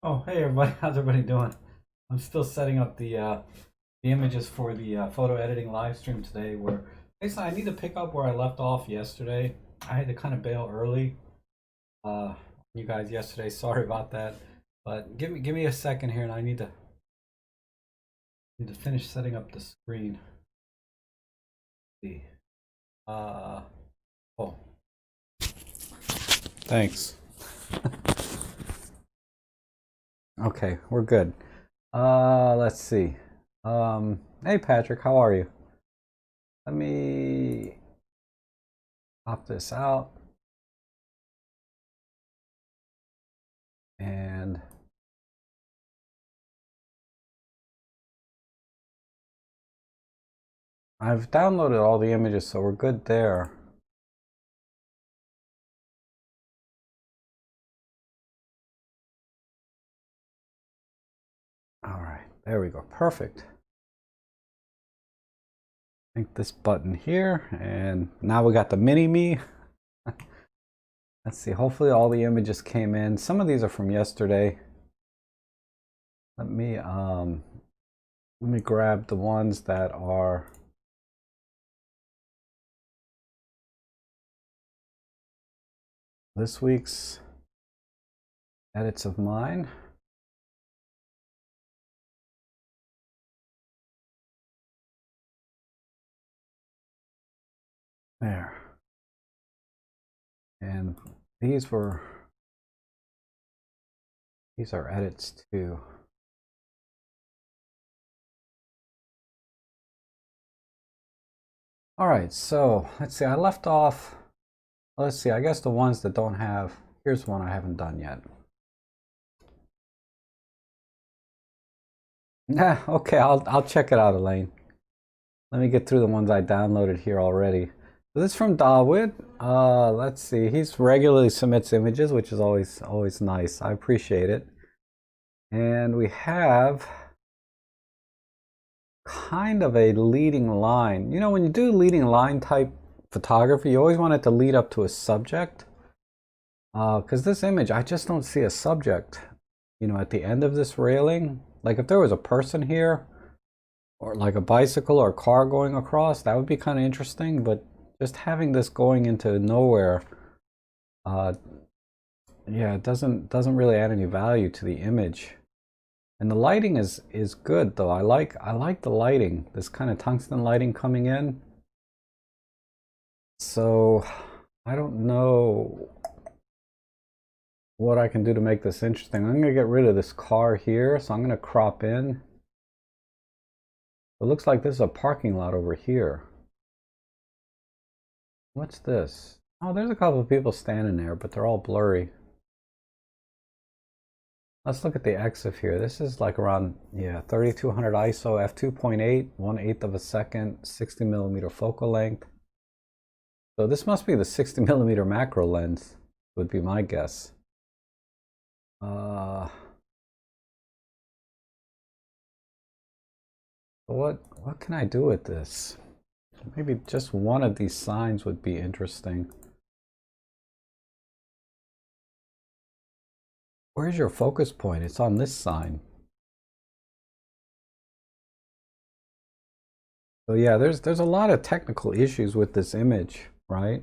Oh, hey everybody, how's everybody doing? I'm still setting up the images for the photo editing live stream today. Where basically I need to pick up where I left off yesterday. I had to kind of bail early. Uh, you guys yesterday, sorry about that. But give me a second here, and I need to finish setting up the screen. See. Uh, oh, thanks. Okay, we're good. Let's see. Hey Patrick, how are you? Let me pop this out. And I've downloaded all the images, so we're good there. All right, there we go. Perfect. I think this button here, and now we got the mini me. Let's see, hopefully all the images came in. Some of these are from yesterday. Let me grab the ones that are this week's edits of mine. There. And these are edits too. All right, so let's see, I left off, let's see, I guess the ones that don't have, here's one I haven't done yet. Nah, okay, I'll check it out, Elaine. Let me get through the ones I downloaded here already. So this is from Dawood. Let's see. He's regularly submits images, which is always nice. I appreciate it. And we have kind of a leading line. You know, when you do leading line type photography, you always want it to lead up to a subject. Because this image, I just don't see a subject, you know, at the end of this railing. Like if there was a person here, or like a bicycle or a car going across, that would be kind of interesting. But just having this going into nowhere, uh, yeah, it doesn't really add any value to the image. And the lighting is good though. I like the lighting, this kind of tungsten lighting coming in. So I don't know what I can do to make this interesting. I'm gonna get rid of this car here, so I'm gonna crop in. It looks like this is a parking lot over here. What's this? Oh, there's a couple of people standing there, but they're all blurry. Let's look at the EXIF here. This is like around, yeah, 3200 ISO, f2.8, 1/8 of a second, 60 millimeter focal length. So this must be the 60 millimeter macro lens, would be my guess. Uh, what can I do with this? Maybe just one of these signs would be interesting. Where's your focus point? It's on this sign. So yeah, there's a lot of technical issues with this image, right?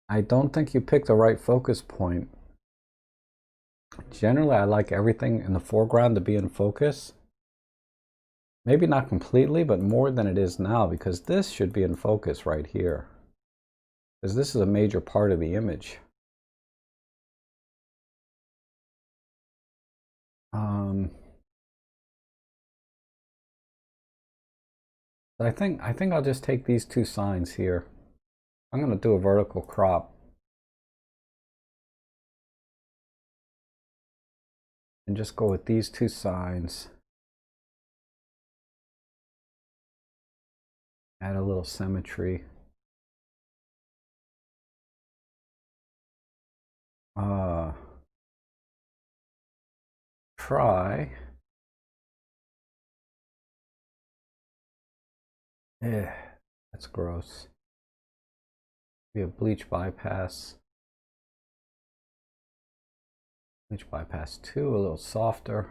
I don't think you picked the right focus point. Generally, I like everything in the foreground to be in focus. Maybe not completely, but more than it is now, because this should be in focus right here. Because this is a major part of the image. I think I'll just take these two signs here. I'm going to do a vertical crop and just go with these two signs. Add a little symmetry. Try. Yeah, that's gross. Be a bleach bypass. Image bypass 2, a little softer.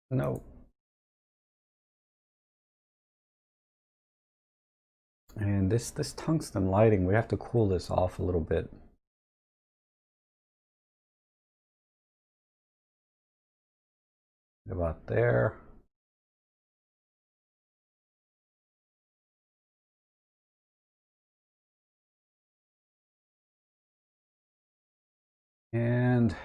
No. And this tungsten lighting, we have to cool this off a little bit. About there. And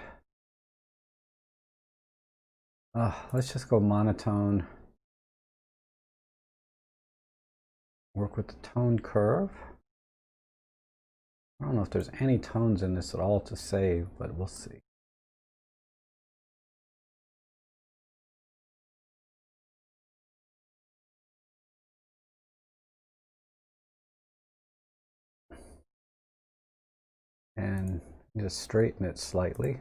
let's just go monotone. Work with the tone curve. I don't know if there's any tones in this at all to save, but we'll see. And just straighten it slightly.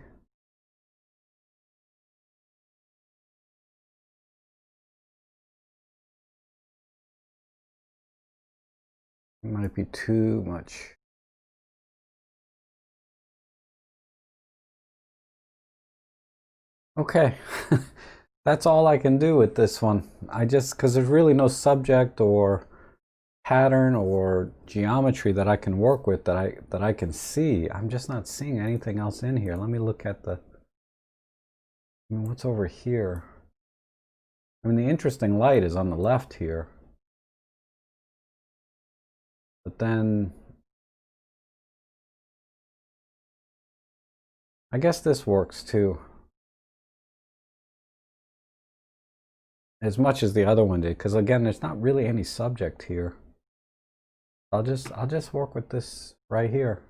It might be too much. Okay, that's all I can do with this one. Because there's really no subject or pattern or geometry that I can work with that I can see. I'm just not seeing anything else in here. Let me look at what's over here. I mean, the interesting light is on the left here. But then I guess this works too. As much as the other one did, because again, there's not really any subject here. I'll just work with this right here.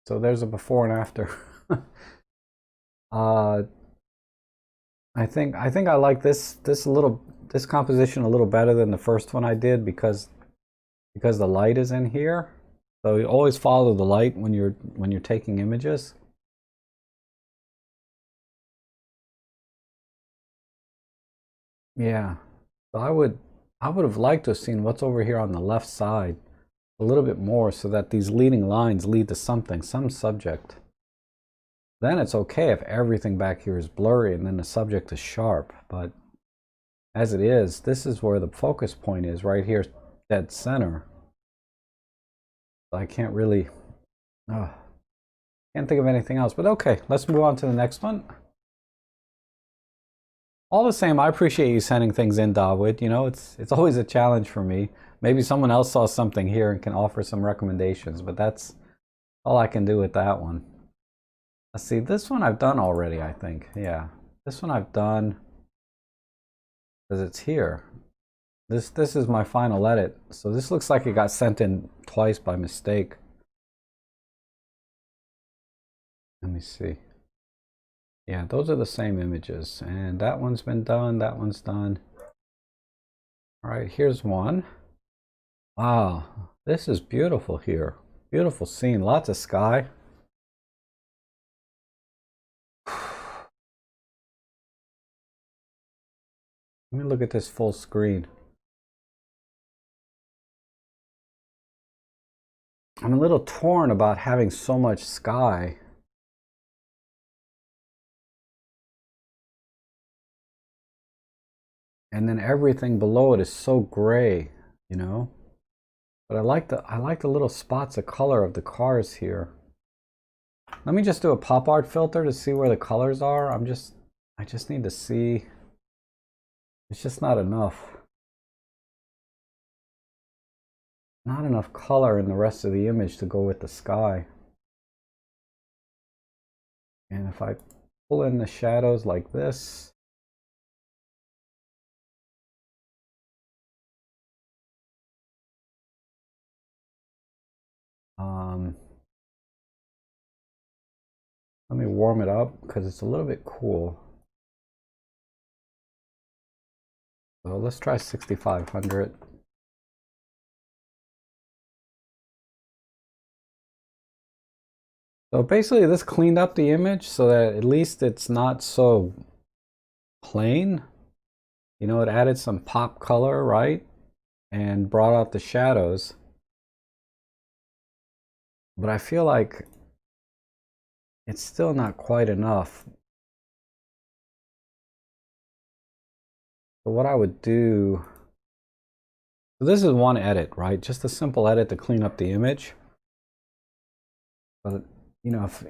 So there's a before and after. I think I like this composition a little better than the first one I did because the light is in here. So you always follow the light when you're taking images. Yeah. So I would have liked to have seen what's over here on the left side a little bit more so that these leading lines lead to something, some subject. Then it's okay if everything back here is blurry and then the subject is sharp. But as it is, this is where the focus point is, right here, dead center. I can't really, can't think of anything else. But okay, let's move on to the next one. All the same, I appreciate you sending things in, Dawood. You know, it's always a challenge for me. Maybe someone else saw something here and can offer some recommendations, but that's all I can do with that one. Let's see, this one I've done already, I think. Yeah, this one I've done because it's here. This is my final edit. So this looks like it got sent in twice by mistake. Let me see. Yeah, those are the same images. And that one's been done, that one's done. All right, here's one. Wow, this is beautiful here. Beautiful scene, lots of sky. Let me look at this full screen. I'm a little torn about having so much sky. And then everything below it is so gray, you know? But I like the little spots of color of the cars here. Let me just do a pop art filter to see where the colors are. I just need to see. It's just not enough. Not enough color in the rest of the image to go with the sky. And if I pull in the shadows like this, let me warm it up because it's a little bit cool. So let's try 6500. So basically this cleaned up the image so that at least it's not so plain. You know, it added some pop color, right? And brought out the shadows. But I feel like it's still not quite enough. So what I would do, so this is one edit, right? Just a simple edit to clean up the image. But you know, if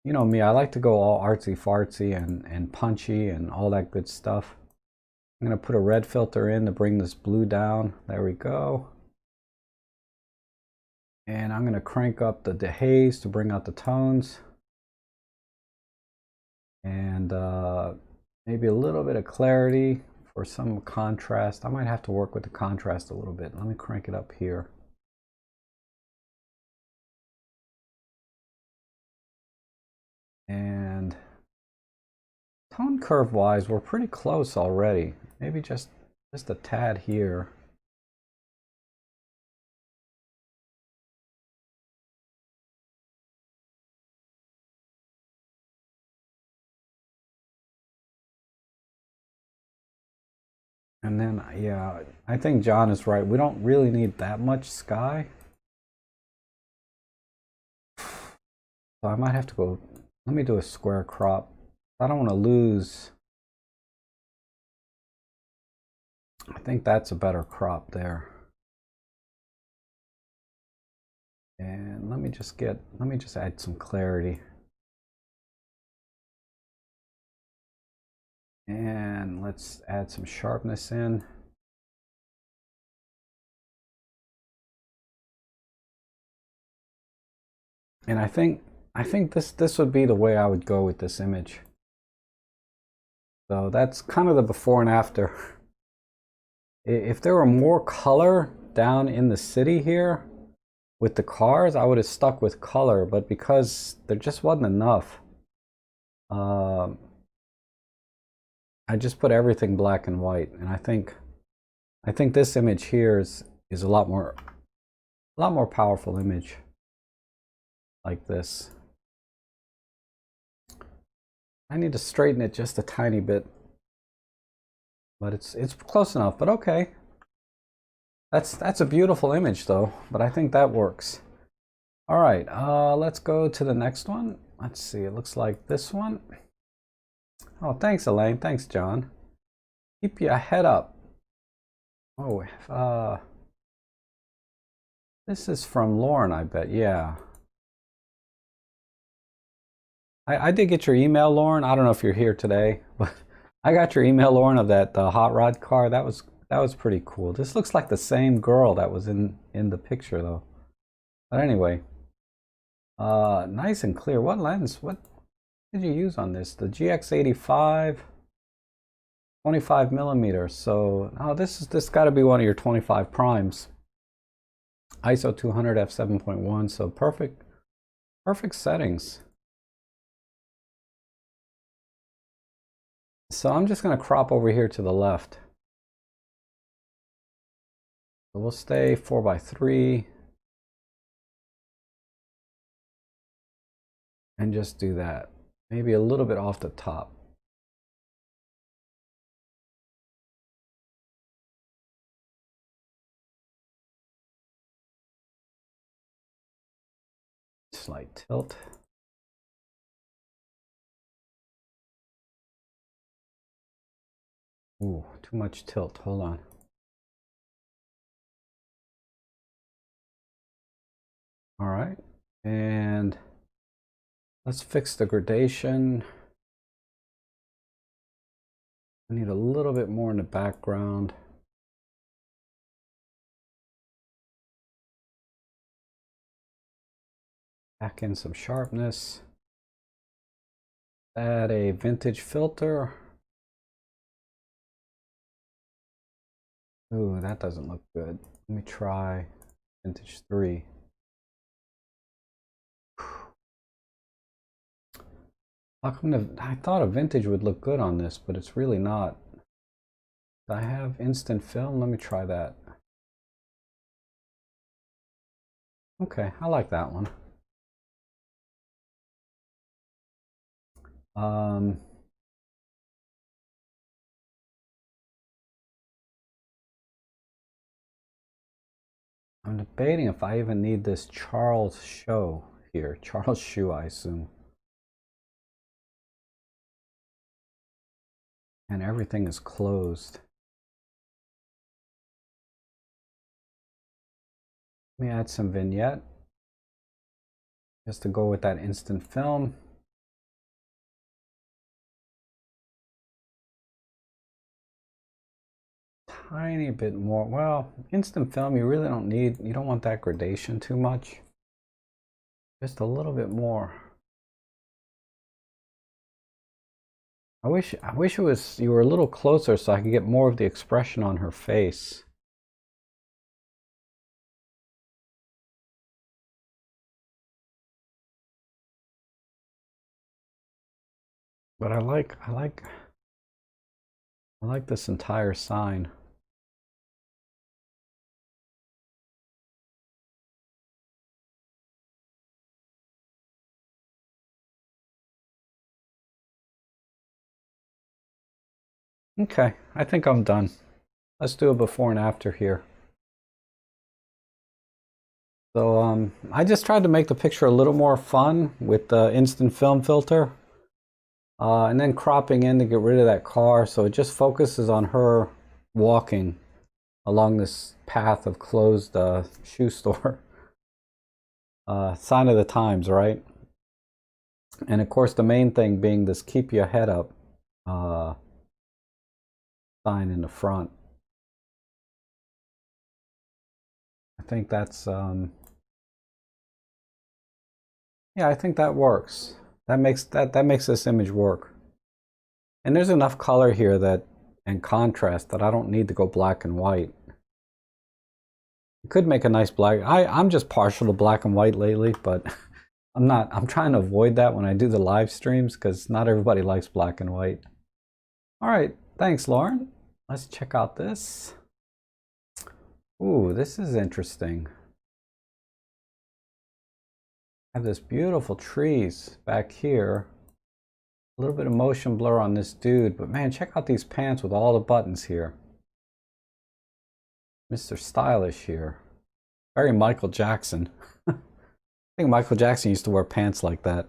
you know me, I like to go all artsy fartsy and punchy and all that good stuff. I'm gonna put a red filter in to bring this blue down. There we go. And I'm gonna crank up the dehaze to bring out the tones. And maybe a little bit of clarity for some contrast. I might have to work with the contrast a little bit. Let me crank it up here. And tone curve wise, we're pretty close already. Maybe just a tad here. And then, yeah, I think John is right. We don't really need that much sky. So I might have to go, let me do a square crop. I don't want to lose. I think that's a better crop there. And let me just add some clarity. And let's add some sharpness in. And I think this would be the way I would go with this image. So that's kind of the before and after. If there were more color down in the city here with the cars, I would have stuck with color, but because there just wasn't enough, I just put everything black and white. And I think this image here is a lot more powerful image like this. I need to straighten it just a tiny bit, but it's close enough. But okay, that's a beautiful image though. But I think that works. All right, let's go to the next one. Let's see. It looks like this one. Oh, thanks, Elaine. Thanks, John. Keep your head up. Oh, this is from Lauren, I bet. Yeah. I did get your email, Lauren. I don't know if you're here today, but I got your email, Lauren, of that hot rod car. That was pretty cool. This looks like the same girl that was in the picture, though. But anyway, nice and clear. What lens? What did you use on this? The GX85, 25 millimeters. So, oh, this got to be one of your 25 primes. ISO 200 f7.1. So perfect settings. So I'm just going to crop over here to the left. So we'll stay 4:3 and just do that. Maybe a little bit off the top. Slight tilt. Ooh, too much tilt. Hold on. All right. And let's fix the gradation. I need a little bit more in the background. Back in some sharpness. Add a vintage filter. Ooh, that doesn't look good. Let me try vintage 3. How come I thought a vintage would look good on this, but it's really not. Do I have instant film? Let me try that. Okay, I like that one. I'm debating if I even need this Charles show here. Charles shoe, I assume. and everything is closed. Let me add some vignette just to go with that instant film. Tiny bit more. Well, instant film you really don't need. You don't want that gradation too much. Just a little bit more. I wish it was you were a little closer so I could get more of the expression on her face. But I like this entire sign. Okay, I think I'm done. Let's do a before and after here. So I just tried to make the picture a little more fun with the instant film filter. And then cropping in to get rid of that car, so it just focuses on her walking along this path of closed shoe store. Sign of the times, right? And of course the main thing being this keep your head up sign in the front. I think that's yeah, I think that works. That makes this image work. And there's enough color here that and contrast that I don't need to go black and white. You could make a nice black. I'm just partial to black and white lately, but I'm trying to avoid that when I do the live streams because not everybody likes black and white. All right, thanks, Lauren. Let's check out this. Ooh, this is interesting. I have this beautiful trees back here. A little bit of motion blur on this dude, but man, check out these pants with all the buttons here. Mr. Stylish here. Very Michael Jackson. I think Michael Jackson used to wear pants like that.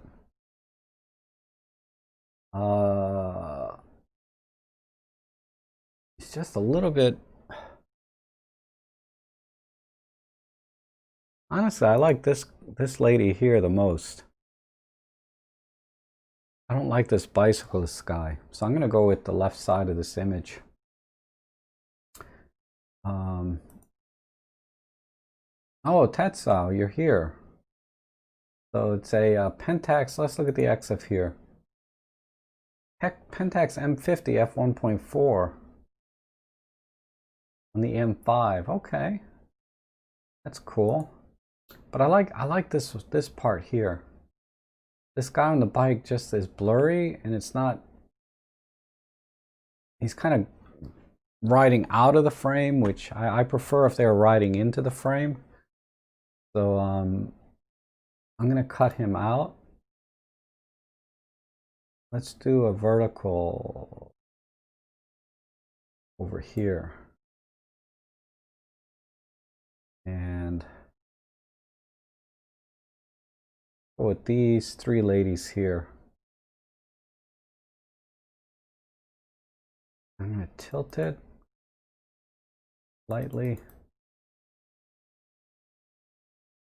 It's just a little bit. Honestly, I like this lady here the most. I don't like this bicyclist guy, so I'm gonna go with the left side of this image. Oh, Tetsao, you're here. So it's a Pentax. Let's look at the EXIF here. Pentax M50 f1.4 on the M5. Okay, that's cool. But I like this part here. This guy on the bike just is blurry, and it's not. He's kind of riding out of the frame, which I prefer if they're riding into the frame. So I'm gonna cut him out. Let's do a vertical over here. And go with these three ladies here. I'm gonna tilt it lightly.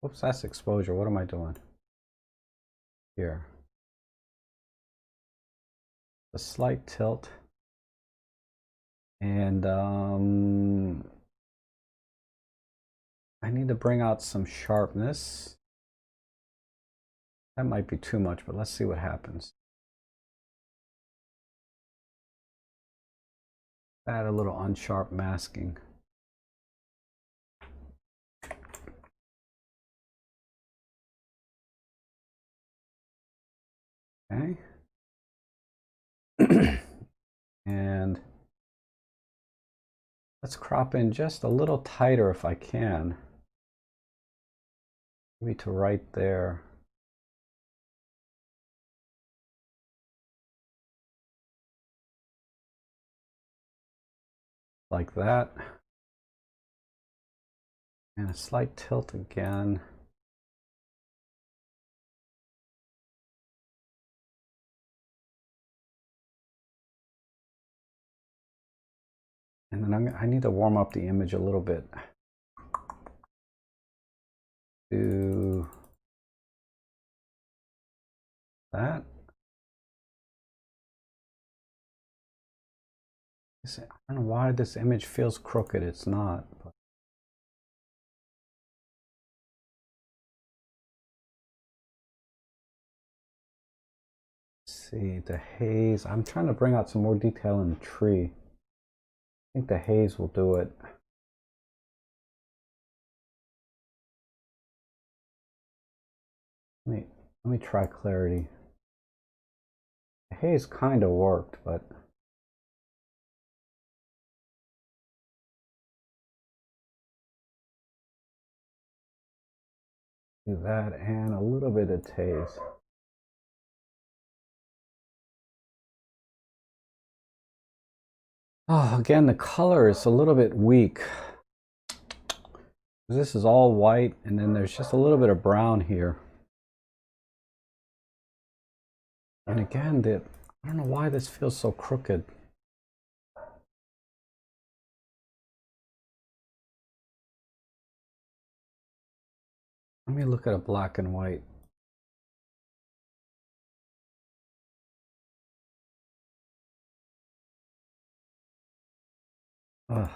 Oops, that's exposure. What am I doing? Here. A slight tilt. And I need to bring out some sharpness. That might be too much, but let's see what happens. Add a little unsharp masking. Okay. And let's crop in just a little tighter if I can. Maybe to right there. Like that. And a slight tilt again. And I need to warm up the image a little bit. Do that. I don't know why this image feels crooked. It's not. But let's see, the haze. I'm trying to bring out some more detail in the tree. I think the haze will do it. Let me try clarity. The haze kind of worked, but do that and a little bit of haze. Oh, again, the color is a little bit weak. This is all white, and then there's just a little bit of brown here. And again, I don't know why this feels so crooked. Let me look at a black and white. Ugh.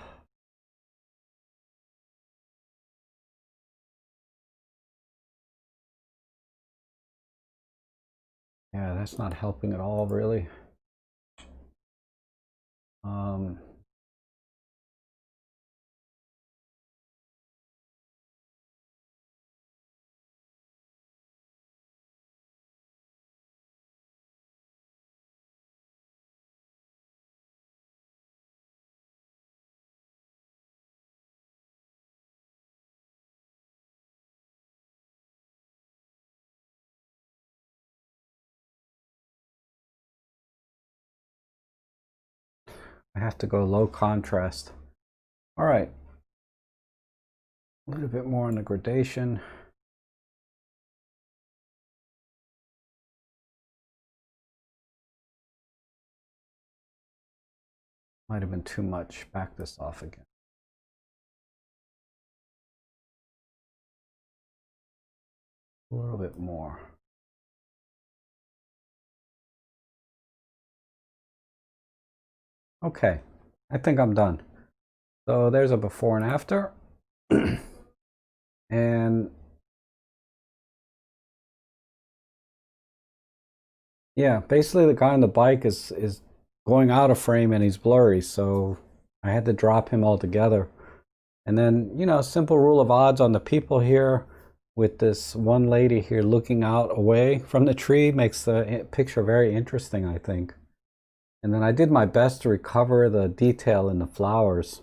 Yeah, that's not helping at all, really. I have to go low contrast. All right. A little bit more on the gradation. Might have been too much. Back this off again. A little bit more. Okay, I think I'm done. So there's a before and after. And yeah, basically the guy on the bike is going out of frame and he's blurry, so I had to drop him altogether. And then, you know, simple rule of odds on the people here, with this one lady here looking out away from the tree, makes the picture very interesting, I think. And then I did my best to recover the detail in the flowers,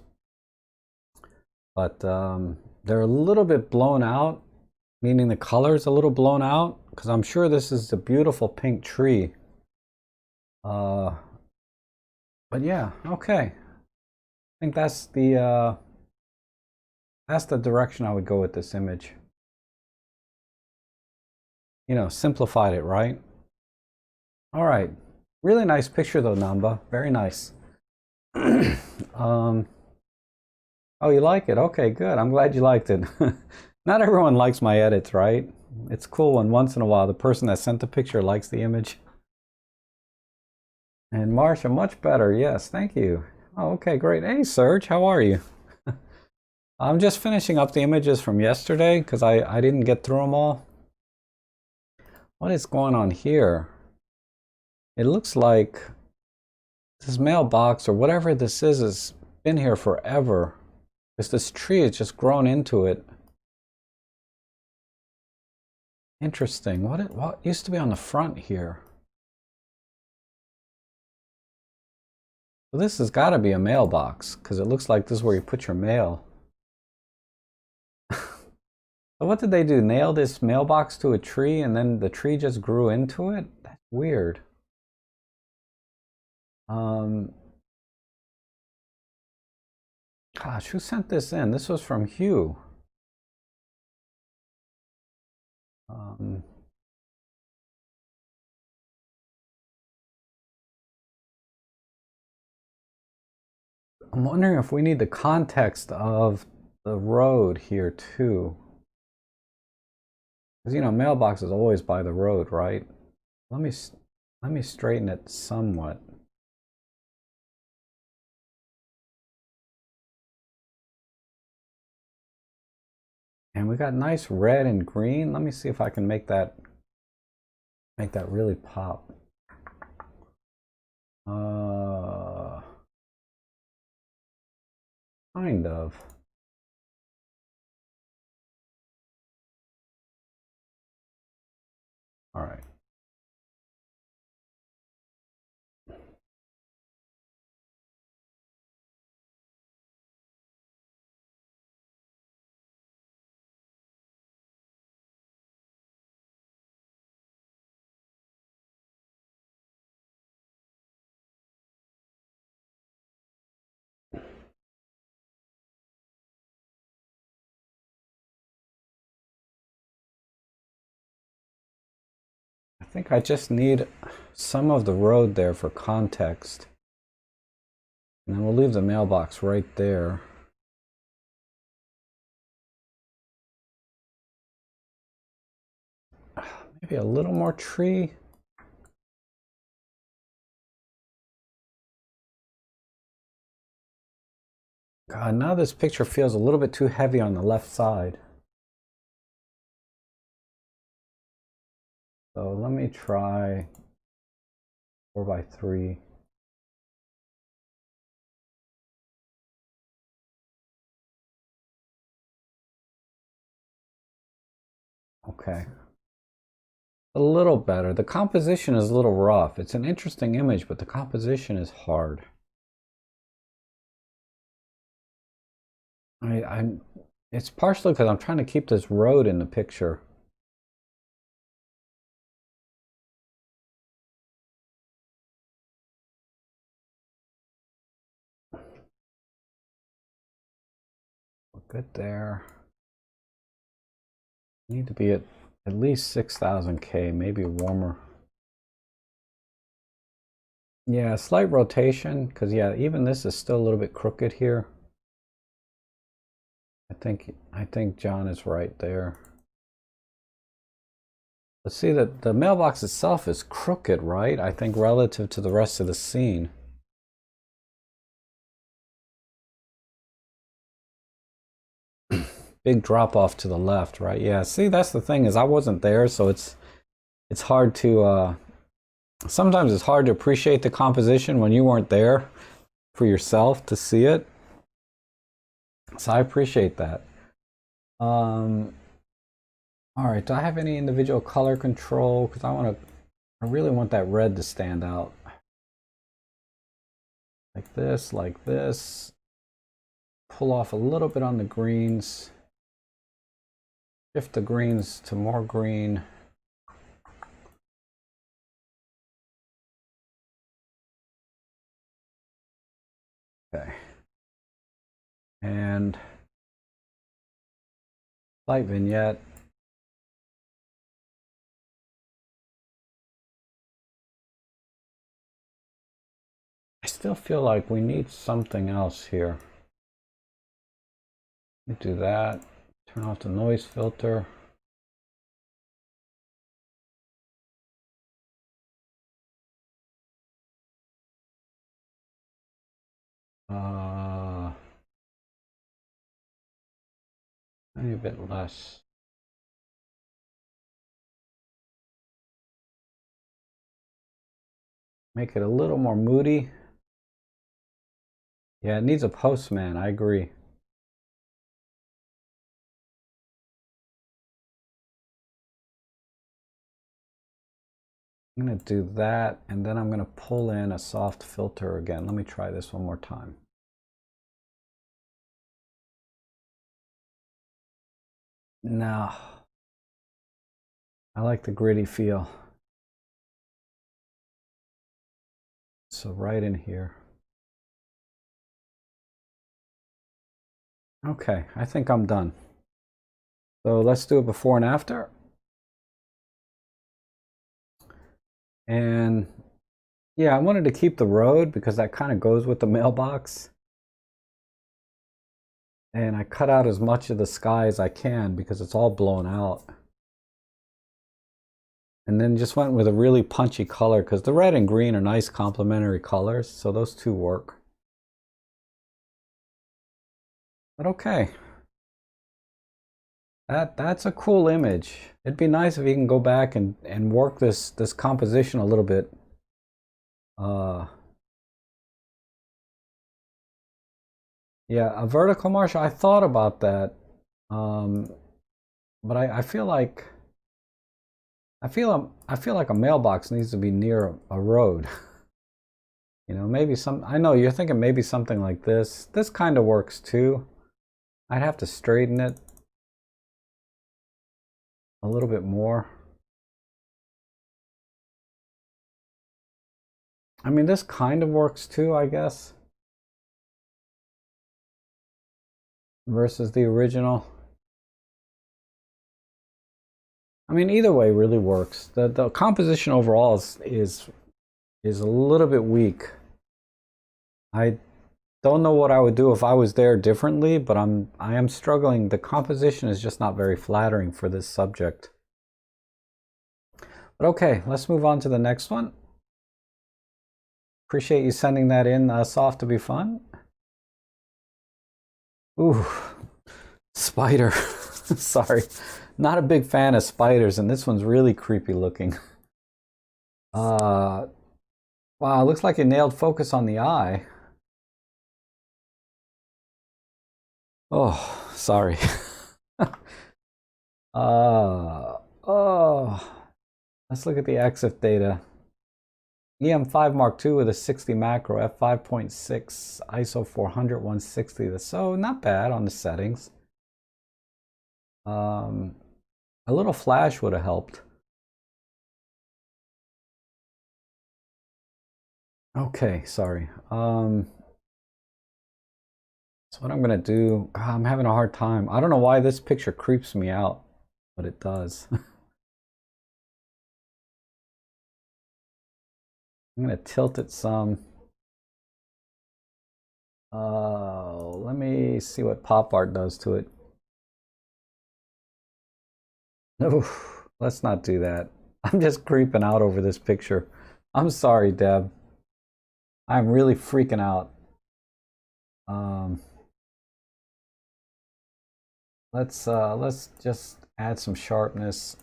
but they're a little bit blown out, meaning the color's a little blown out, because I'm sure this is a beautiful pink tree. But yeah, okay. I think that's the direction I would go with this image. You know, simplified it, right? All right. Really nice picture though, Namba. Very nice. Oh, you like it? Okay, good. I'm glad you liked it. Not everyone likes my edits, right? It's cool when once in a while the person that sent the picture likes the image. And Marsha, much better. Yes, thank you. Oh, okay, great. Hey, Serge, how are you? I'm just finishing up the images from yesterday because I didn't get through them all. What is going on here? It looks like this mailbox or whatever this is has been here forever. Because this tree has just grown into it. Interesting. What used to be on the front here? So this has got to be a mailbox because it looks like this is where you put your mail. So what did they do? Nail this mailbox to a tree and then the tree just grew into it? That's weird. Gosh, who sent this in? This was from Hugh. I'm wondering if we need the context of the road here too. Because, you know, mailbox is always by the road, right? Let me straighten it somewhat. And we got nice red and green. Let me see if I can make that really pop. Kind of. All right. I think I just need some of the road there for context. And then we'll leave the mailbox right there. Maybe a little more tree. God, now this picture feels a little bit too heavy on the left side. So let me try 4x3. Okay. A little better. The composition is a little rough. It's an interesting image, but the composition is hard. It's partially because I'm trying to keep this road in the picture. We're good there. Need to be at least 6,000 K, maybe warmer. Yeah, slight rotation, because yeah, even this is still a little bit crooked here. I think John is right there. Let's see that the mailbox itself is crooked, right? I think relative to the rest of the scene. Big drop off to the left, right? Yeah, see, that's the thing, is I wasn't there, so it's hard to sometimes it's hard to appreciate the composition when you weren't there for yourself to see it. So I appreciate that. All right, do I have any individual color control? Because I really want that red to stand out. Like this, like this. Pull off a little bit on the greens. Shift the greens to more green. Okay. And light vignette. I still feel like we need something else here. Let me do that. Turn off the noise filter. Maybe a bit less. Make it a little more moody. Yeah, it needs a postman, I agree. I'm going to do that, and then I'm going to pull in a soft filter again. Let me try this one more time. No. I like the gritty feel. So right in here. Okay, I think I'm done. So let's do it before and after. And yeah, I wanted to keep the road because that kind of goes with the mailbox. And I cut out as much of the sky as I can because it's all blown out. And then just went with a really punchy color because the red and green are nice complementary colors, so those two work. But okay. That's a cool image. It'd be nice if you can go back and work this composition a little bit. Yeah, a vertical marsh. I thought about that, but I feel like I feel like a mailbox needs to be near a road. You know, maybe some. I know you're thinking maybe something like this. This kind of works too. I'd have to straighten it a little bit more. I mean, this kind of works too, I guess, versus the original. I mean, either way really works. The composition overall is a little bit weak. I don't know what I would do if I was there differently, but I am struggling. The composition is just not very flattering for this subject. But okay, let's move on to the next one. Appreciate you sending that in, Soft to be fun. Ooh, spider. Sorry, not a big fan of spiders, and this one's really creepy looking. Wow, looks like it nailed focus on the eye. Oh, sorry. Oh, let's look at the EXIF data. EM5 Mark II with a 60 macro, f5.6, ISO 400, 160. So not bad on the settings. A little flash would have helped. Okay, sorry. So what I'm gonna do, God, I'm having a hard time. I don't know why this picture creeps me out, but it does. I'm gonna tilt it some. Let me see what pop art does to it. No, let's not do that. I'm just creeping out over this picture. I'm sorry, Deb. I'm really freaking out. Let's just add some sharpness.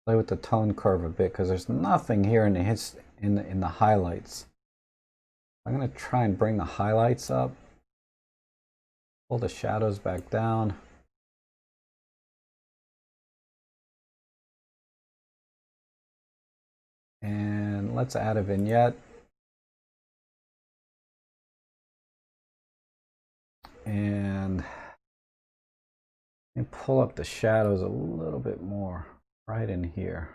Play with the tone curve a bit because there's nothing here in the highlights. I'm gonna try and bring the highlights up. Pull the shadows back down. And let's add a vignette. And pull up the shadows a little bit more right in here.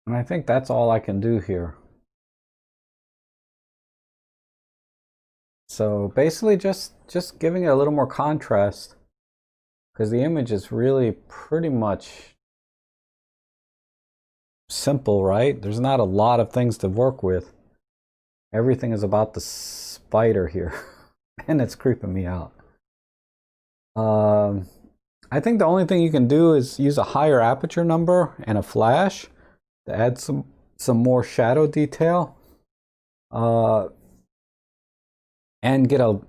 And I think that's all I can do here. So basically just giving it a little more contrast because the image is really pretty much simple, right? There's not a lot of things to work with. Everything is about the spider here and it's creeping me out. I think the only thing you can do is use a higher aperture number and a flash to add some more shadow detail. And get a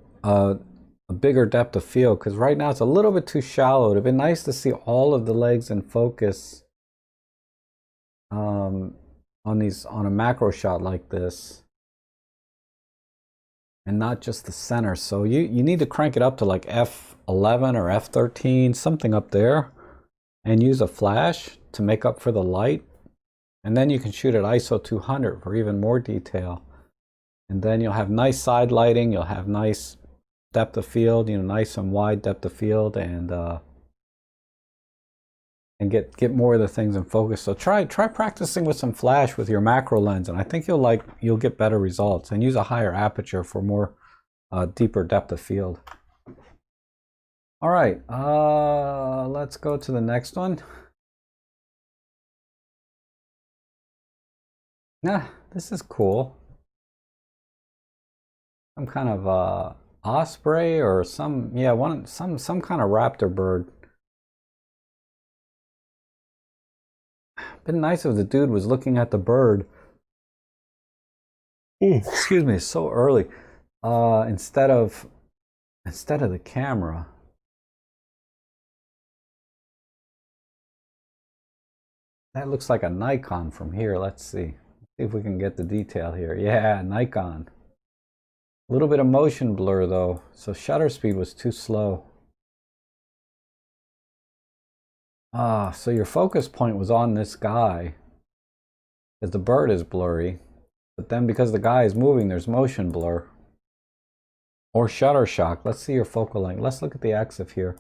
bigger depth of field because right now it's a little bit too shallow. It'd been nice to see all of the legs in focus on a macro shot like this and not just the center. So you need to crank it up to like f11 or f13, something up there, and use a flash to make up for the light, and then you can shoot at ISO 200 for even more detail. And then you'll have nice side lighting, you'll have nice depth of field, you know, nice and wide depth of field, and get more of the things in focus. So try practicing with some flash with your macro lens, and I think you'll get better results. And use a higher aperture for more deeper depth of field. All right, let's go to the next one. Nah, this is cool. Some kind of osprey or some, yeah, some kind of raptor bird. Been nice if the dude was looking at the bird. Ooh, excuse me, so early. Instead of the camera. That looks like a Nikon from here. Let's see. See if we can get the detail here. Yeah, Nikon. A little bit of motion blur though, so shutter speed was too slow. So your focus point was on this guy, because the bird is blurry. But then because the guy is moving, there's motion blur. Or shutter shock. Let's see your focal length. Let's look at the EXIF here.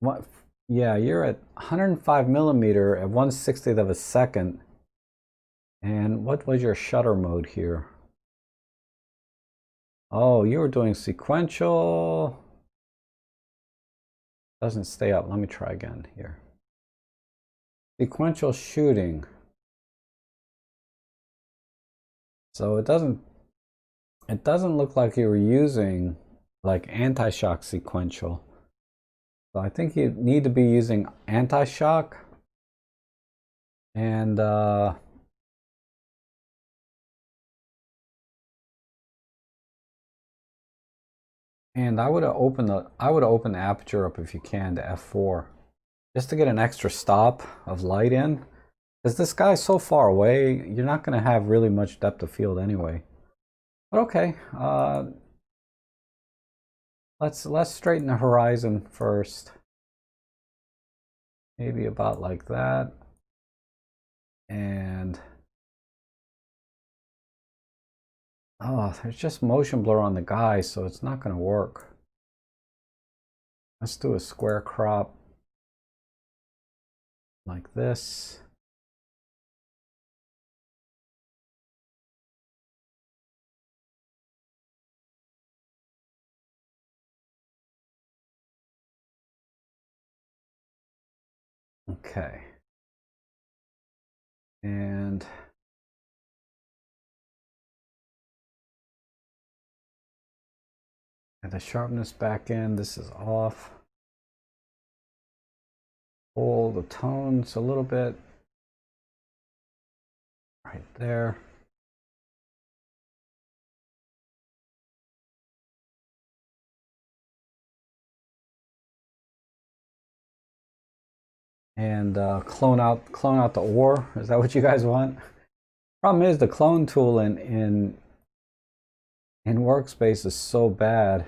What? Yeah, you're at 105 millimeter at 1/60th of a second. And what was your shutter mode here? Oh, you were doing sequential. Doesn't stay up. Let me try again here. Sequential shooting. So it doesn't look like you were using like anti-shock sequential. So I think you need to be using anti-shock and I would have opened the aperture up if you can to f4 just to get an extra stop of light in, because this guy's so far away, you're not going to have really much depth of field anyway. But okay, let's straighten the horizon first. Maybe about like that. And oh, there's just motion blur on the guy, so it's not going to work. Let's do a square crop like this. Okay. And add the sharpness back in. This is off. Pull the tones a little bit. Right there. And clone out the ore. Is that what you guys want? Problem is the clone tool in Workspace is so bad.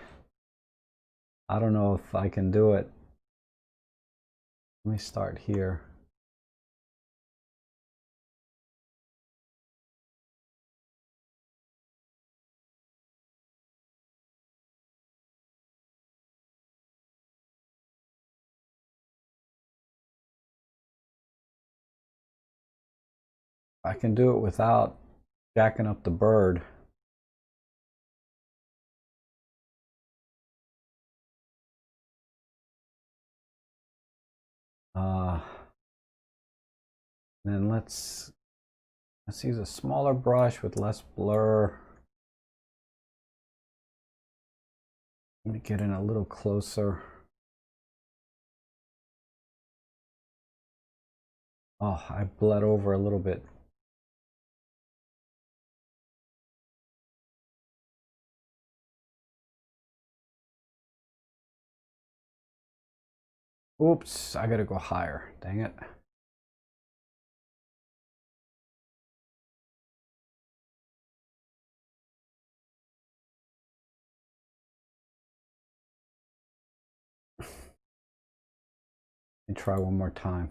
I don't know if I can do it. Let me start here. I can do it without jacking up the bird. Then let's use a smaller brush with less blur. Let me get in a little closer. Oh, I bled over a little bit. Oops, I gotta go higher. Dang it. Let me try one more time.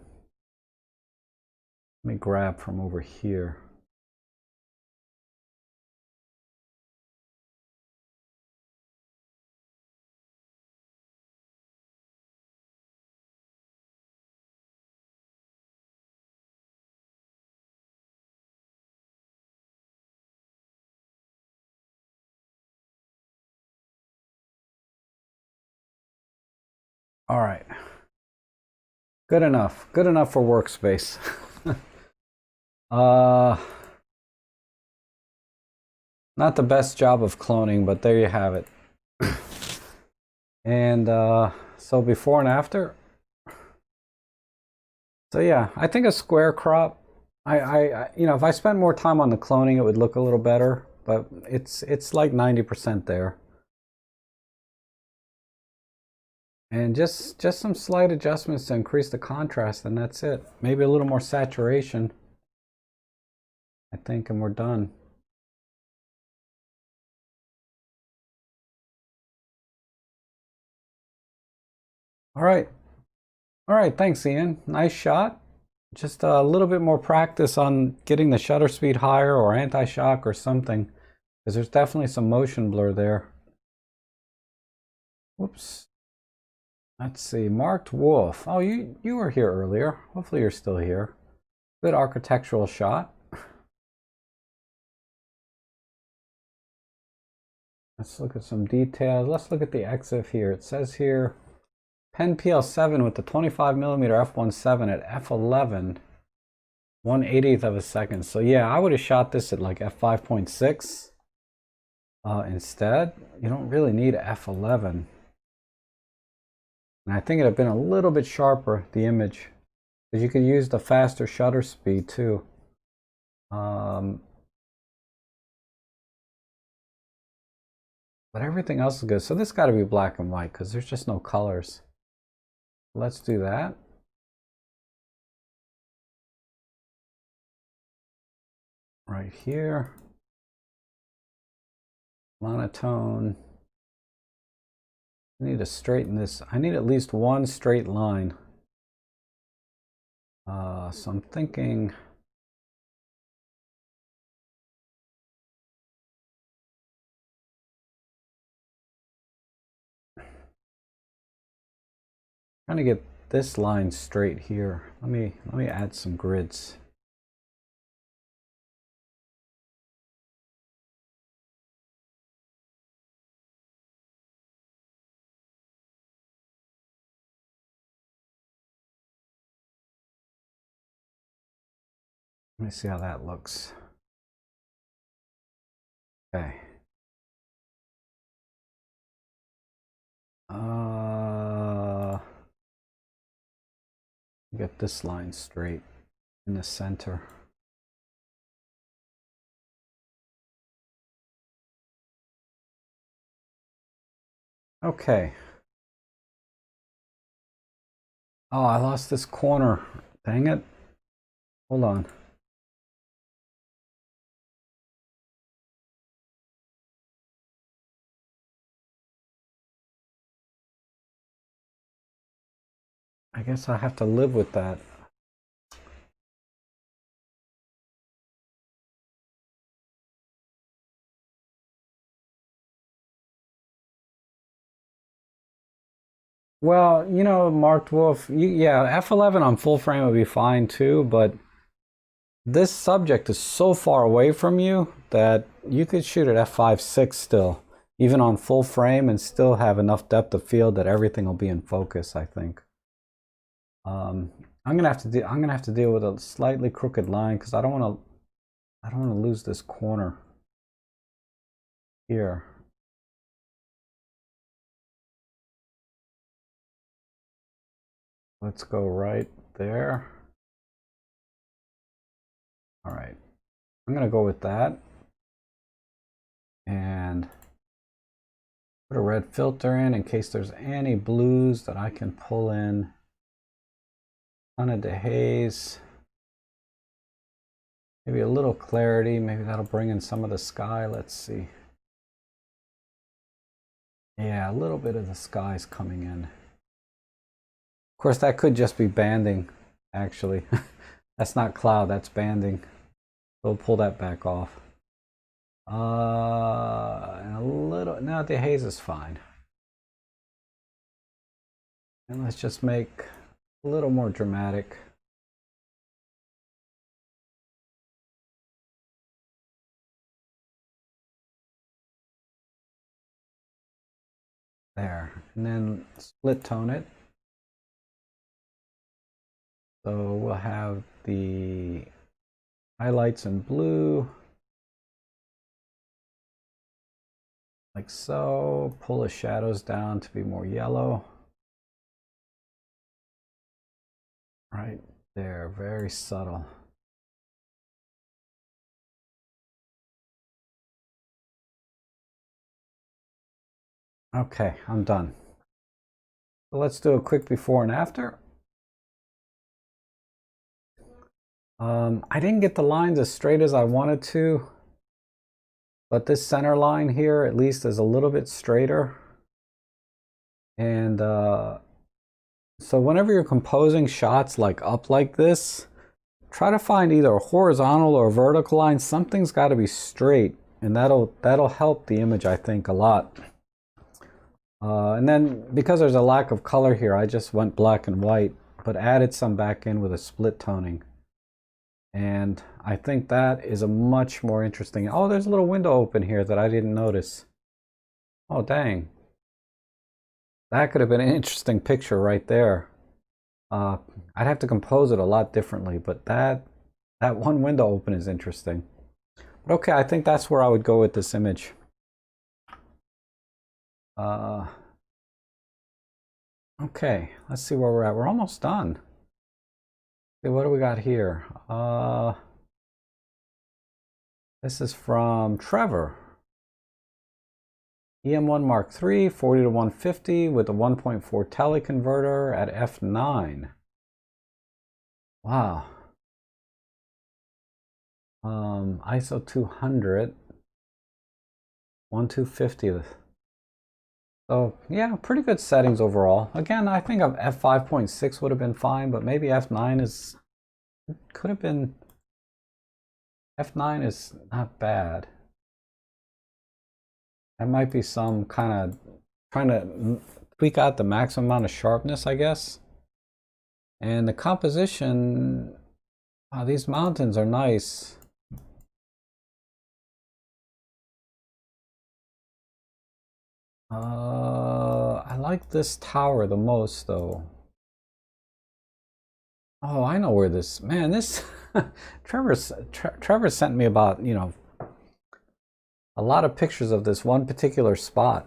Let me grab from over here. All right. Good enough. Good enough for Workspace. Uh, Not the best job of cloning, but there you have it. And so before and after. So yeah, I think a square crop. You know, if I spent more time on the cloning, it would look a little better. But it's like 90% there. And just some slight adjustments to increase the contrast, and that's it. Maybe a little more saturation, I think, and we're done. All right. All right, thanks, Ian. Nice shot. Just a little bit more practice on getting the shutter speed higher or anti-shock or something, because there's definitely some motion blur there. Whoops. Let's see, Marked Wolf. Oh, you were here earlier. Hopefully you're still here. Good architectural shot. Let's look at some details. Let's look at the EXIF here. It says here, Pen PL7 with the 25mm f1.7 at f11, 1/80th of a second. So yeah, I would have shot this at like f5.6 instead. You don't really need f11. And I think it'd have been a little bit sharper, the image, because you could use the faster shutter speed too. But everything else is good. So this got to be black and white because there's just no colors. Let's do that. Right here. Monotone. I need to straighten this. I need at least one straight line. So I'm thinking trying to get this line straight here. Let me add some grids. Let me see how that looks. Okay. Get this line straight in the center. Okay. Oh, I lost this corner. Dang it. Hold on. I guess I have to live with that. Well, you know, Marked Wolf, yeah, f11 on full frame would be fine too, but this subject is so far away from you that you could shoot at f5.6 still, even on full frame, and still have enough depth of field that everything will be in focus, I think. I'm gonna have to deal with a slightly crooked line because I don't want to lose this corner here. Let's go right there. All right, I'm gonna go with that and put a red filter in case there's any blues that I can pull in. Ton of dehaze. Maybe a little clarity. Maybe that'll bring in some of the sky. Let's see. Yeah, a little bit of the sky's coming in. Of course, that could just be banding, actually. That's not cloud, that's banding. We'll pull that back off. And a little, no, the haze is fine. And let's just make a little more dramatic. There, and then split tone it. So we'll have the Highlights in blue. Like so. Pull the shadows down to be more yellow. Right there, very subtle. Okay, I'm done. So let's do a quick before and after. I didn't get the lines as straight as I wanted to, but this center line here at least is a little bit straighter. And so whenever you're composing shots like up like this, try to find either a horizontal or a vertical line. Something's got to be straight, and that'll help the image, I think, a lot. And then because there's a lack of color here, I just went black and white, but added some back in with a split toning. And I think that is a much more interesting. Oh, there's a little window open here that I didn't notice. Oh, dang. That could have been an interesting picture right there. I'd have to compose it a lot differently, but that one window open is interesting. But okay, I think that's where I would go with this image. Okay, let's see where we're at. We're almost done. Okay, what do we got here? This is from Trevor. EM1 Mark III, 40 to 150 with a 1.4 teleconverter at f9. Wow. ISO 200, 1250. So yeah, pretty good settings overall. Again, I think f5.6 would have been fine, but maybe f9 is, could have been, f9 is not bad. That might be some kind of trying to tweak out the maximum amount of sharpness, I guess. And the composition, wow, these mountains are nice. I like this tower the most, though. Oh, I know where this, man, this, Trevor sent me about, you know, a lot of pictures of this one particular spot.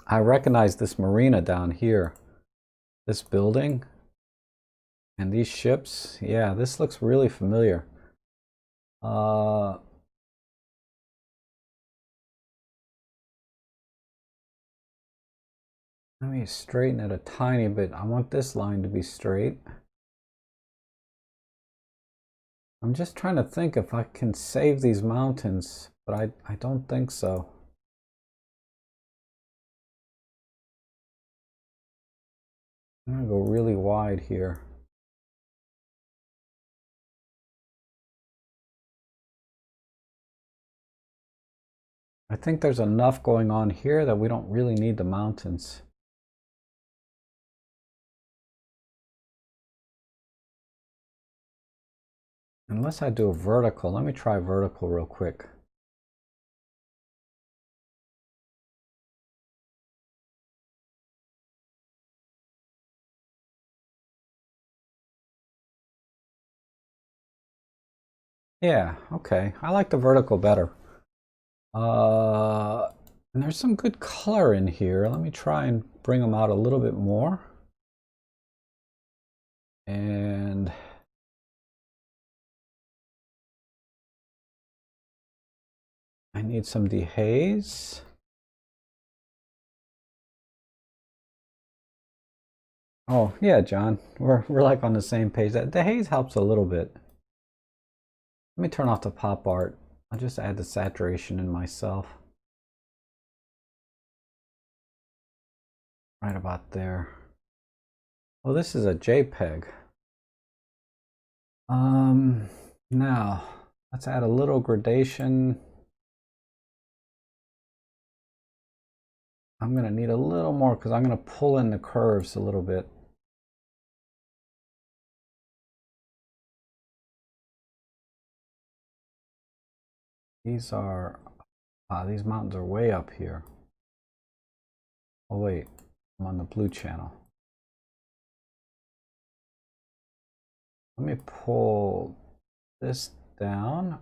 I recognize this marina down here, this building, and these ships. Yeah, this looks really familiar. Let me straighten it a tiny bit. I want this line to be straight. I'm just trying to think if I can save these mountains, but I don't think so. I'm gonna go really wide here. I think there's enough going on here that we don't really need the mountains. Unless I do a vertical. Let me try vertical real quick. Yeah, okay. I like the vertical better. And there's some good color in here. Let me try and bring them out a little bit more. And I need some dehaze. Oh, yeah, John. We're like on the same page. That dehaze helps a little bit. Let me turn off the pop art. I'll just add the saturation in myself. Right about there. Oh, this is a JPEG. Now let's add a little gradation. I'm gonna need a little more because I'm gonna pull in the curves a little bit. These are, these mountains are way up here. Oh wait, I'm on the blue channel. Let me pull this down.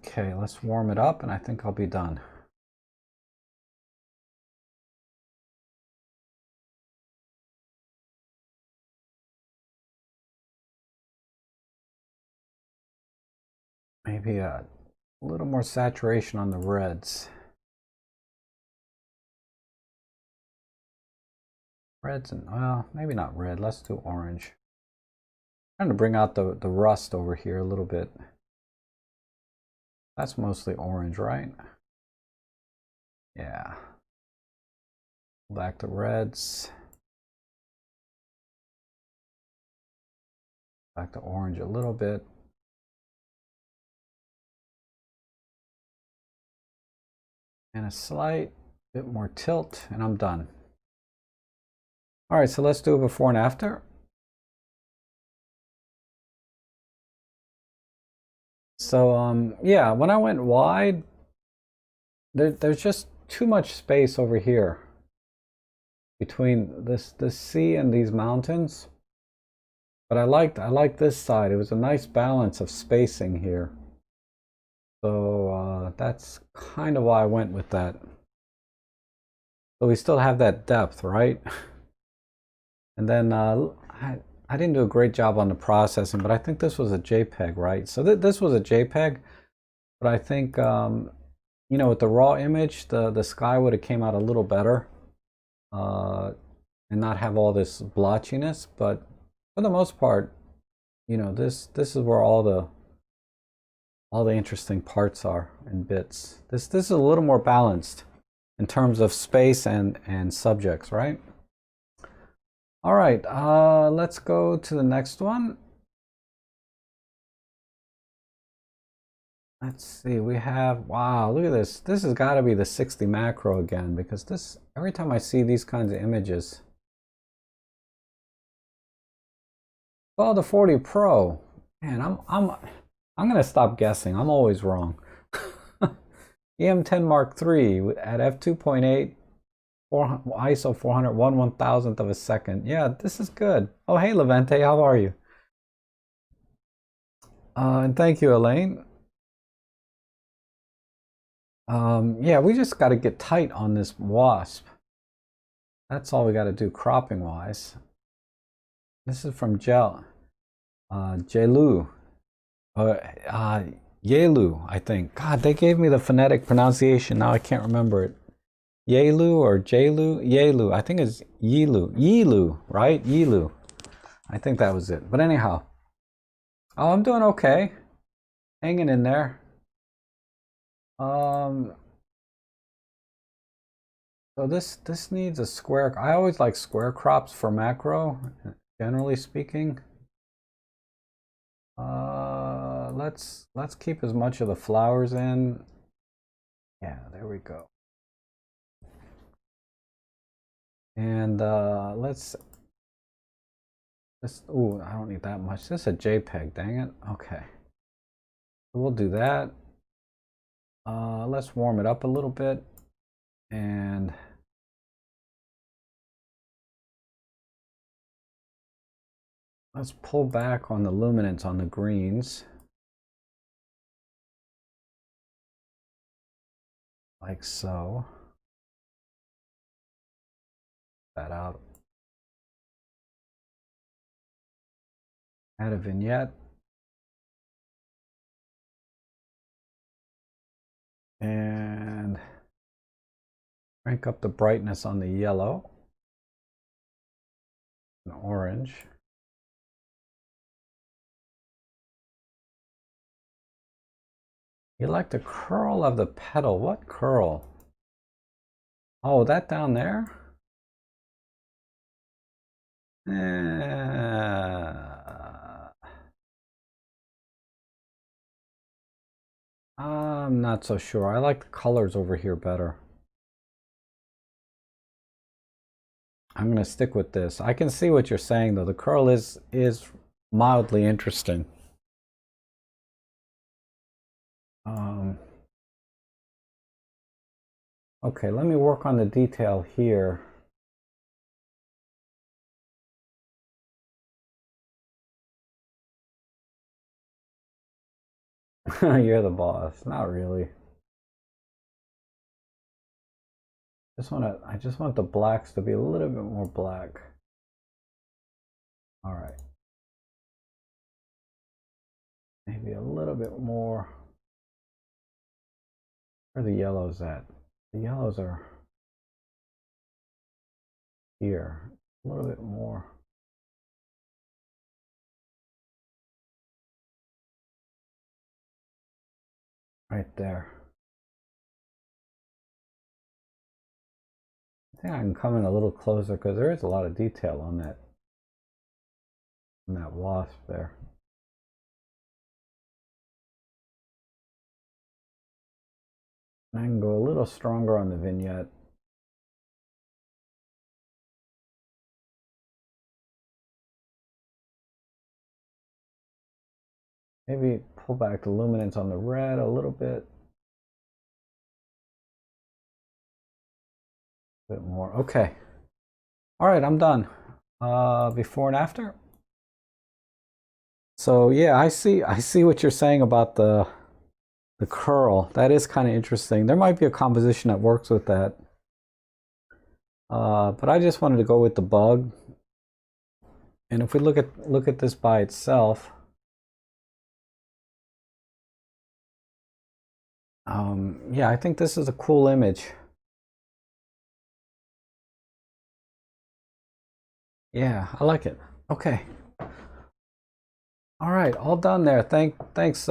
Okay, let's warm it up and I think I'll be done. Maybe a little more saturation on the reds. Reds and, well, maybe not red. Let's do orange. I'm trying to bring out the rust over here a little bit. That's mostly orange, right? Yeah. Back to reds. Back to orange a little bit. And a slight bit more tilt, and I'm done. All right, so let's do a before and after. So yeah, when I went wide, there's just too much space over here between this sea and these mountains. But I liked this side. It was a nice balance of spacing here. So that's kind of why I went with that. So we still have that depth, right? And then I didn't do a great job on the processing, but I think this was a JPEG, right? So this was a JPEG, but I think, you know, with the raw image, the sky would have came out a little better and not have all this blotchiness. But for the most part, you know, this is where all the interesting parts are and bits. This is a little more balanced in terms of space and subjects, right? All right, let's go to the next one. Let's see, we have, wow, look at this. This has got to be the 60 macro again, because this, every time I see these kinds of images. Well, the 40 Pro, man, I'm gonna stop guessing. I'm always wrong. EM10 Mark III at f2.8, ISO 400, 1/1000th of a second. Yeah, this is good. Oh, hey, Levente, how are you? And thank you, Elaine. Yeah, we just got to get tight on this wasp. That's all we got to do cropping wise. This is from Jelu. Yelu, I think. God, they gave me the phonetic pronunciation. Now I can't remember it. Yelu or Jelu? Yelu. I think it's Yilu. Yilu, right? Yilu. I think that was it. But anyhow. Oh, I'm doing okay. Hanging in there. So this needs a square. I always like square crops for macro, generally speaking. Let's keep as much of the flowers in. Yeah, there we go. And let's. Ooh, I don't need that much. This is a JPEG. Dang it. Okay. We'll do that. Let's warm it up a little bit, and let's pull back on the luminance on the greens. Like so. That out. Add a vignette. And crank up the brightness on the yellow and orange. You like the curl of the petal. What curl? Oh, that down there? I'm not so sure. I like the colors over here better. I'm going to stick with this. I can see what you're saying though. The curl is mildly interesting. Okay, let me work on the detail here. You're the boss. Not really. I just want the blacks to be a little bit more black. All right. Maybe a little bit more. Where are the yellows at? The yellows are here. A little bit more. Right there. I think I can come in a little closer because there is a lot of detail on that wasp there. And I can go a little stronger on the vignette. Maybe pull back the luminance on the red a little bit. A bit more. Okay. All right, I'm done. Before and after. So yeah, I see what you're saying about the curl. That is kind of interesting. There might be a composition that works with that. But I just wanted to go with the bug. And if we look at this by itself, yeah, I think this is a cool image. Yeah, I like it. Okay. All right, all done there. Thanks,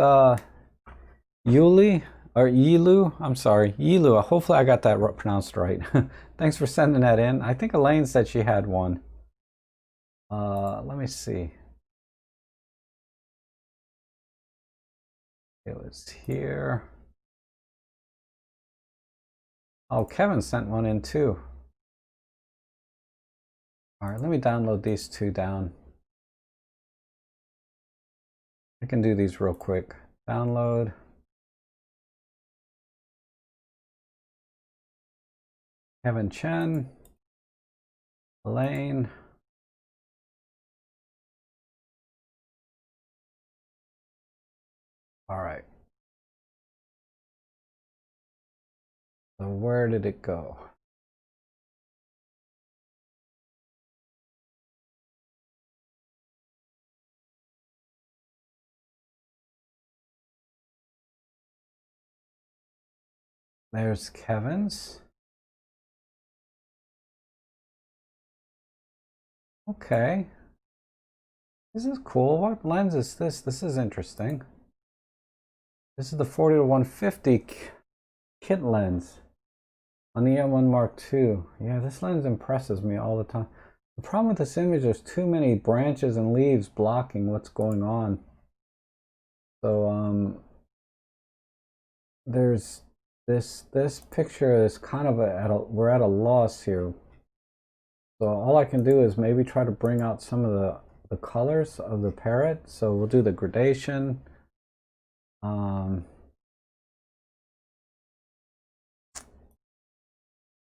Yuli or Yilu. I'm sorry, Yilu. Hopefully, I got that pronounced right. Thanks for sending that in. I think Elaine said she had one. Let me see. It was here. Oh, Kevin sent one in too. All right, let me download these two down. I can do these real quick. Download. Kevin Chen. Elaine. All right. So where did it go? There's Kevin's. Okay. This is cool. What lens is this? This is interesting. This is the 40 to 150 kit lens on the M1 Mark II. Yeah, this lens impresses me all the time. The problem with this image, there's too many branches and leaves blocking what's going on. So there's this picture is kind of we're at a loss here. So all I can do is maybe try to bring out some of the colors of the parrot. So we'll do the gradation.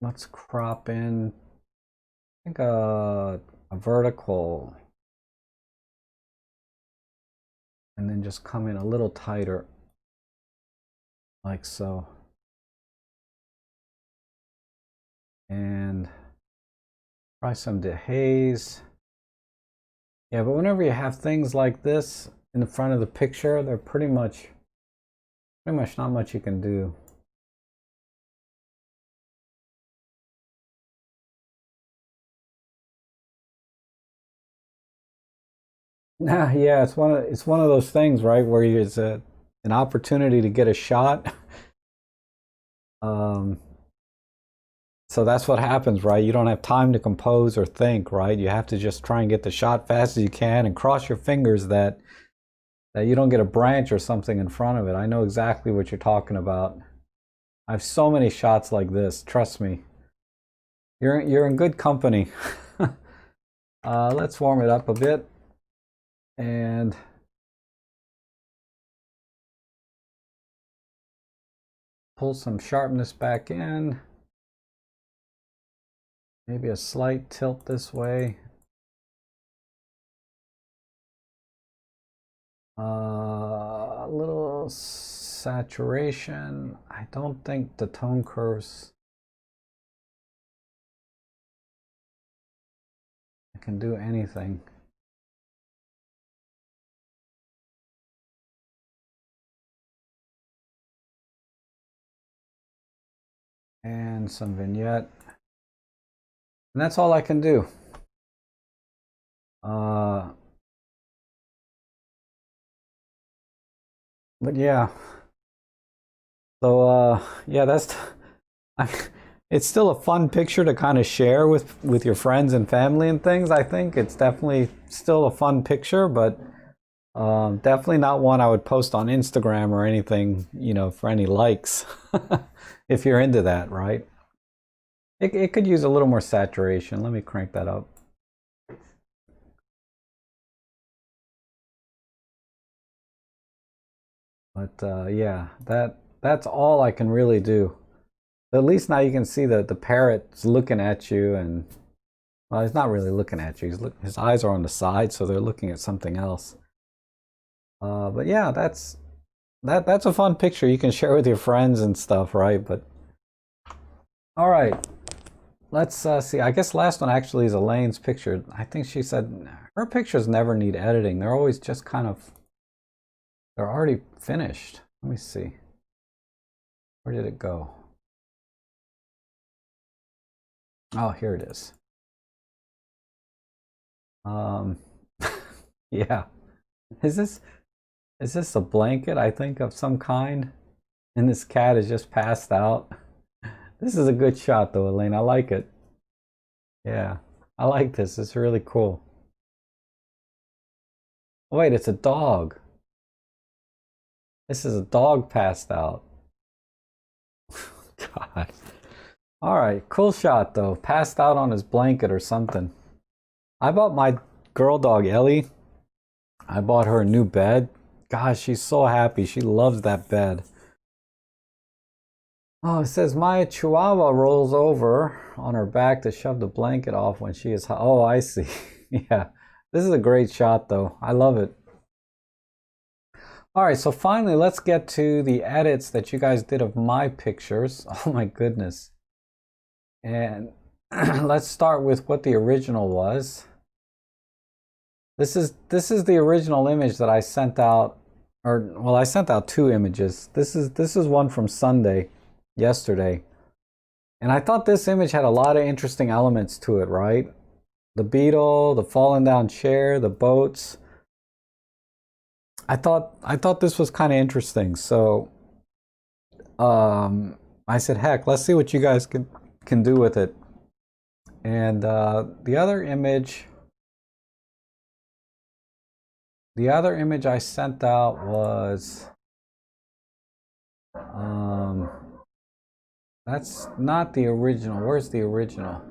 Let's crop in, I think a vertical, and then just come in a little tighter, like so. And try some dehaze. Yeah, but whenever you have things like this in the front of the picture, they're pretty much not much you can do. Nah, yeah, it's one of those things, right, where it's an opportunity to get a shot. So that's what happens, right? You don't have time to compose or think, right? You have to just try and get the shot fast as you can and cross your fingers that you don't get a branch or something in front of it. I know exactly what you're talking about. I have so many shots like this, trust me. You're in good company. Let's warm it up a bit. And pull some sharpness back in. Maybe a slight tilt this way. A little saturation. I don't think the tone curves. I can do anything. And some vignette. And that's all I can do. But yeah. So yeah, that's it's still a fun picture to kind of share with your friends and family and things. I think it's definitely still a fun picture, but definitely not one I would post on Instagram or anything, you know, for any likes. If you're into that, right? It could use a little more saturation. Let me crank that up. But yeah, that's all I can really do. But at least now you can see that the parrot's looking at you, and well, he's not really looking at you. His eyes are on the side, so they're looking at something else. But yeah, that's a fun picture you can share with your friends and stuff, right? But all right, let's see. I guess last one actually is Elaine's picture. I think she said her pictures never need editing. They're always just kind of, they're already finished. Let me see. Where did it go? Oh, here it is. Yeah. Is this a blanket, I think, of some kind? And this cat is just passed out. This is a good shot though, Elaine. I like it. Yeah. I like this. It's really cool. Oh, wait, it's a dog. This is a dog passed out. God. All right, cool shot though. Passed out on his blanket or something. I bought my girl dog Ellie. I bought her a new bed. Gosh, she's so happy. She loves that bed. Oh, it says my Chihuahua rolls over on her back to shove the blanket off when she is hot. Oh, I see. Yeah, this is a great shot though. I love it. All right, so finally, let's get to the edits that you guys did of my pictures. Oh my goodness. And let's start with what the original was. This is the original image that I sent out, or well, I sent out two images. This is one from Sunday, yesterday. And I thought this image had a lot of interesting elements to it, right? The beetle, the fallen down chair, the boats. I thought this was kind of interesting. So I said, heck, let's see what you guys can do with it. And the other image I sent out was that's not the original. Where's the original?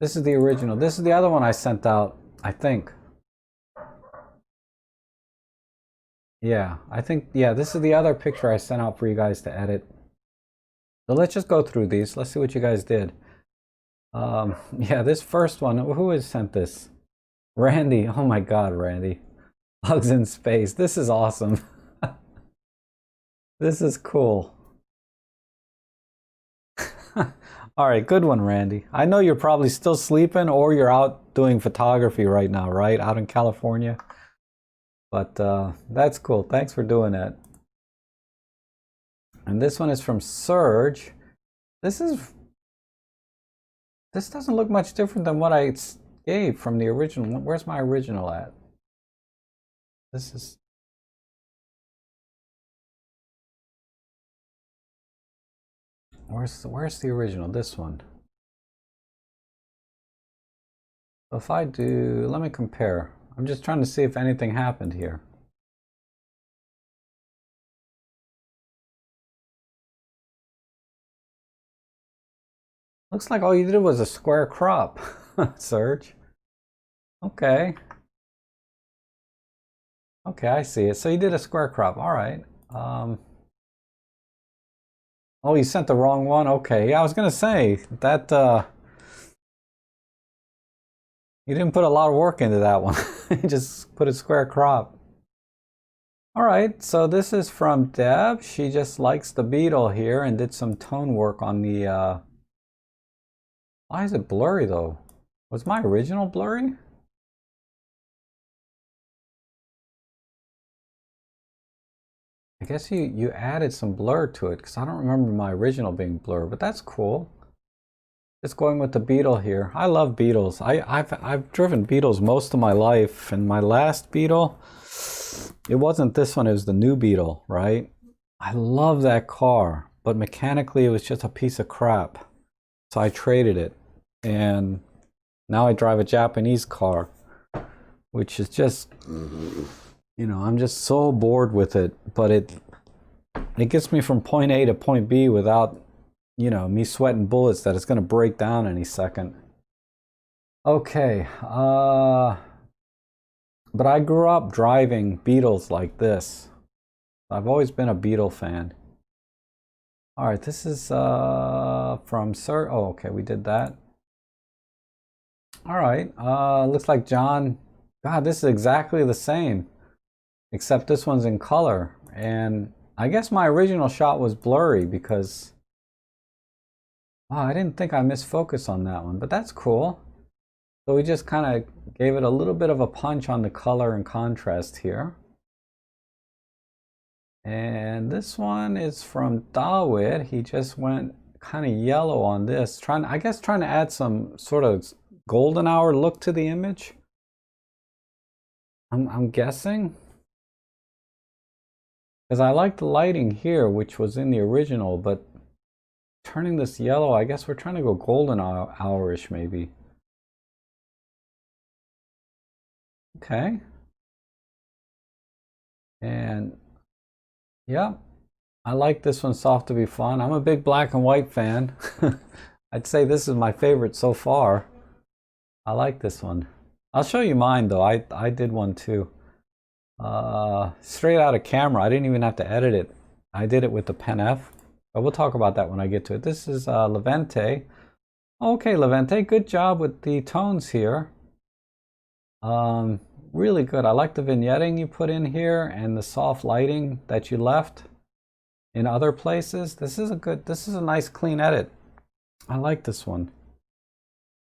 This is the original. This is the other one I sent out, I think. Yeah, I think, yeah, this is the other picture I sent out for you guys to edit. So let's just go through these. Let's see what you guys did. Yeah, this first one, who has sent this? Randy. Oh my God, Randy. Bugs in space. This is awesome. This is cool. All right, good one, Randy. I know you're probably still sleeping or you're out doing photography right now, right? Out in California. But that's cool. Thanks for doing that. And this one is from Serge. This doesn't look much different than what I gave from the original. Where's my original at? This is... Where's the original? This one. So if I do, let me compare. I'm just trying to see if anything happened here. Looks like all you did was a square crop, Serge. Okay. Okay, I see it. So you did a square crop. All right. Oh, you sent the wrong one? Okay. Yeah, I was gonna say that you didn't put a lot of work into that one. You just put a square crop. All right, so this is from Deb. She just likes the beetle here and did some tone work on the why is it blurry though? Was my original blurry? I guess you added some blur to it because I don't remember my original being blurred, but that's cool. Just going with the Beetle here. I love Beetles. I've driven Beetles most of my life, and my last Beetle, it wasn't this one, it was the new Beetle, right? I love that car, but mechanically it was just a piece of crap. So I traded it, and now I drive a Japanese car, which is just, you know, I'm just so bored with it, but it gets me from point A to point B without, you know, me sweating bullets that it's going to break down any second. Okay, but I grew up driving Beetles like this. I've always been a Beetle fan. All right, this is from Sir. Oh, okay, we did that. All right, looks like John. God, this is exactly the same, except this one's in color. And I guess my original shot was blurry because I didn't think I missed focus on that one, but that's cool. So we just kind of gave it a little bit of a punch on the color and contrast here. And this one is from Dawood. He just went kind of yellow on this, I guess trying to add some sort of golden hour look to the image. I'm guessing. Because I like the lighting here, which was in the original, but turning this yellow, I guess we're trying to go golden hour-ish maybe. Okay. And yeah, I like this one, Soft to Be Fun. I'm a big black and white fan. I'd say this is my favorite so far. I like this one. I'll show you mine though. I did one too. Straight out of camera. I didn't even have to edit it. I did it with the Pen F. But we'll talk about that when I get to it. This is Levente. Okay, Levente, good job with the tones here. Really good. I like the vignetting you put in here and the soft lighting that you left in other places. This is a nice clean edit. I like this one.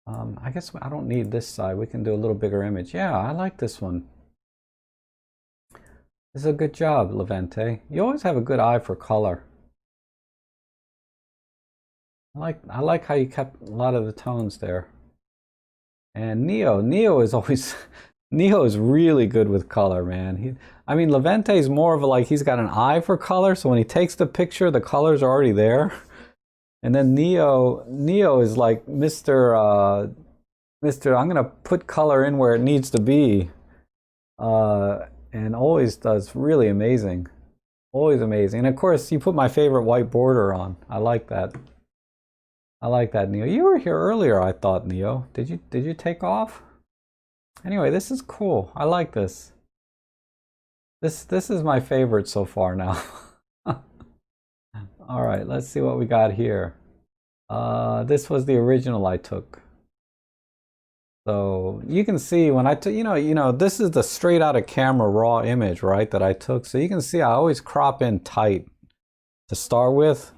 I guess I don't need this side. We can do a little bigger image. Yeah, I like this one. This is a good job, Levente. You always have a good eye for color. I like how you kept a lot of the tones there. And Neo is always Neo is really good with color, man. I mean, Levente is more of a, like, he's got an eye for color, so when he takes the picture, the colors are already there. And then Neo is like Mr. I'm gonna put color in where it needs to be, and always does really amazing, always amazing. And of course, you put my favorite white border on. I like that. I like that, Neo. You were here earlier, I thought, Neo. Did you take off? Anyway, this is cool. I like this. This is my favorite so far now. All right, let's see what we got here. This was the original I took. So you can see when I took, you know, this is the straight out of camera raw image, right, that I took. So you can see I always crop in tight to start with.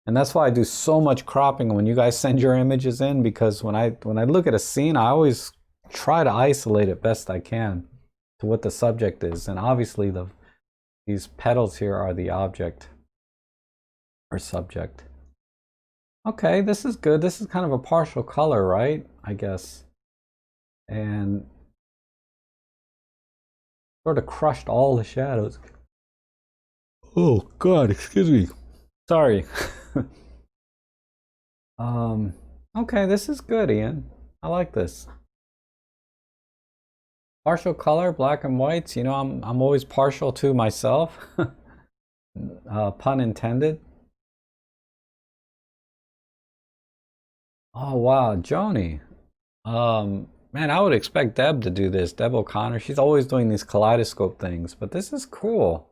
And that's why I do so much cropping when you guys send your images in, because when I look at a scene, I always try to isolate it best I can to what the subject is. And obviously these petals here are the object or subject. Okay, this is good. This is kind of a partial color, right? I guess. And sort of crushed all the shadows. Oh God, excuse me. Sorry. Okay, this is good, Ian. I like this. Partial color, black and whites. You know, I'm always partial to myself. Pun intended. Oh wow, Joni. Man, I would expect Deb to do this. Deb O'Connor. She's always doing these kaleidoscope things, but this is cool.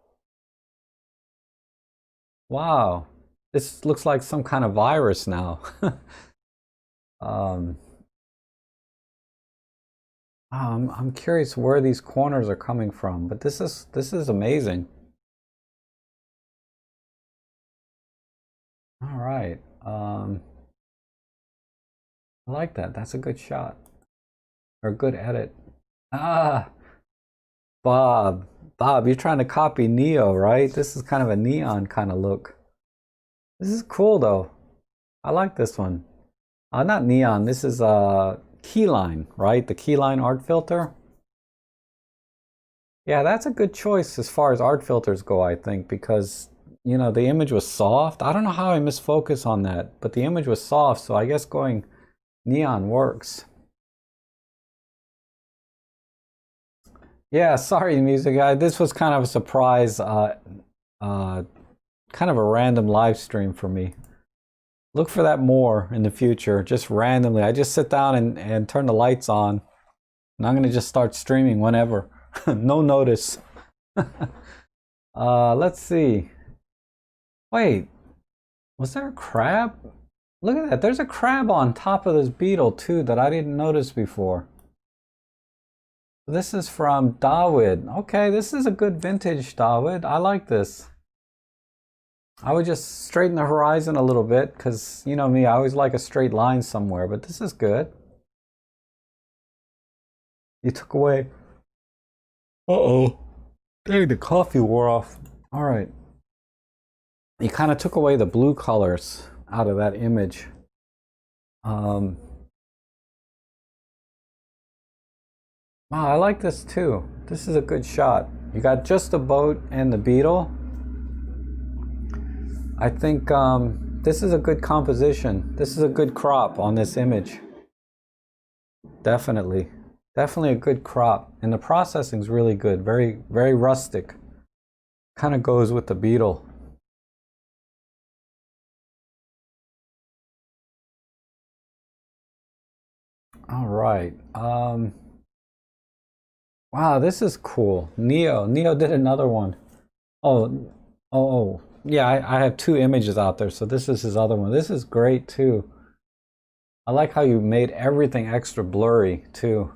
Wow. This looks like some kind of virus now. um, I'm curious where these corners are coming from, but this is amazing. All right. I like that. That's a good shot or a good edit. Ah, Bob. Bob, you're trying to copy Neo, right? This is kind of a neon kind of look. This is cool though. I like this one. Not neon. This is Keyline, right? The Keyline art filter. Yeah, that's a good choice as far as art filters go, I think, because you know the image was soft. I don't know how I misfocus on that, but the image was soft, so I guess going neon works. Yeah, sorry, music guy. This was kind of a surprise, kind of a random live stream for me. Look for that more in the future, just randomly. I just sit down and turn the lights on, and I'm gonna just start streaming whenever. No notice. Let's see. Wait, was there a crab? Look at that. There's a crab on top of this beetle too that I didn't notice before. This is from Dawood. Okay, this is a good vintage Dawood. I like this. I would just straighten the horizon a little bit because, you know me, I always like a straight line somewhere, but this is good. You took away. Uh-oh. Dang, the coffee wore off. All right. You kind of took away the blue colors out of that image. Wow, I like this too. This is a good shot. You got just the boat and the beetle. I think this is a good composition. This is a good crop on this image. Definitely. Definitely a good crop. And the processing's really good. Very, very rustic. Kind of goes with the beetle. All right. Wow, this is cool. Neo did another one. Oh. Yeah, I have two images out there, so this is his other one. This is great too. I like how you made everything extra blurry too.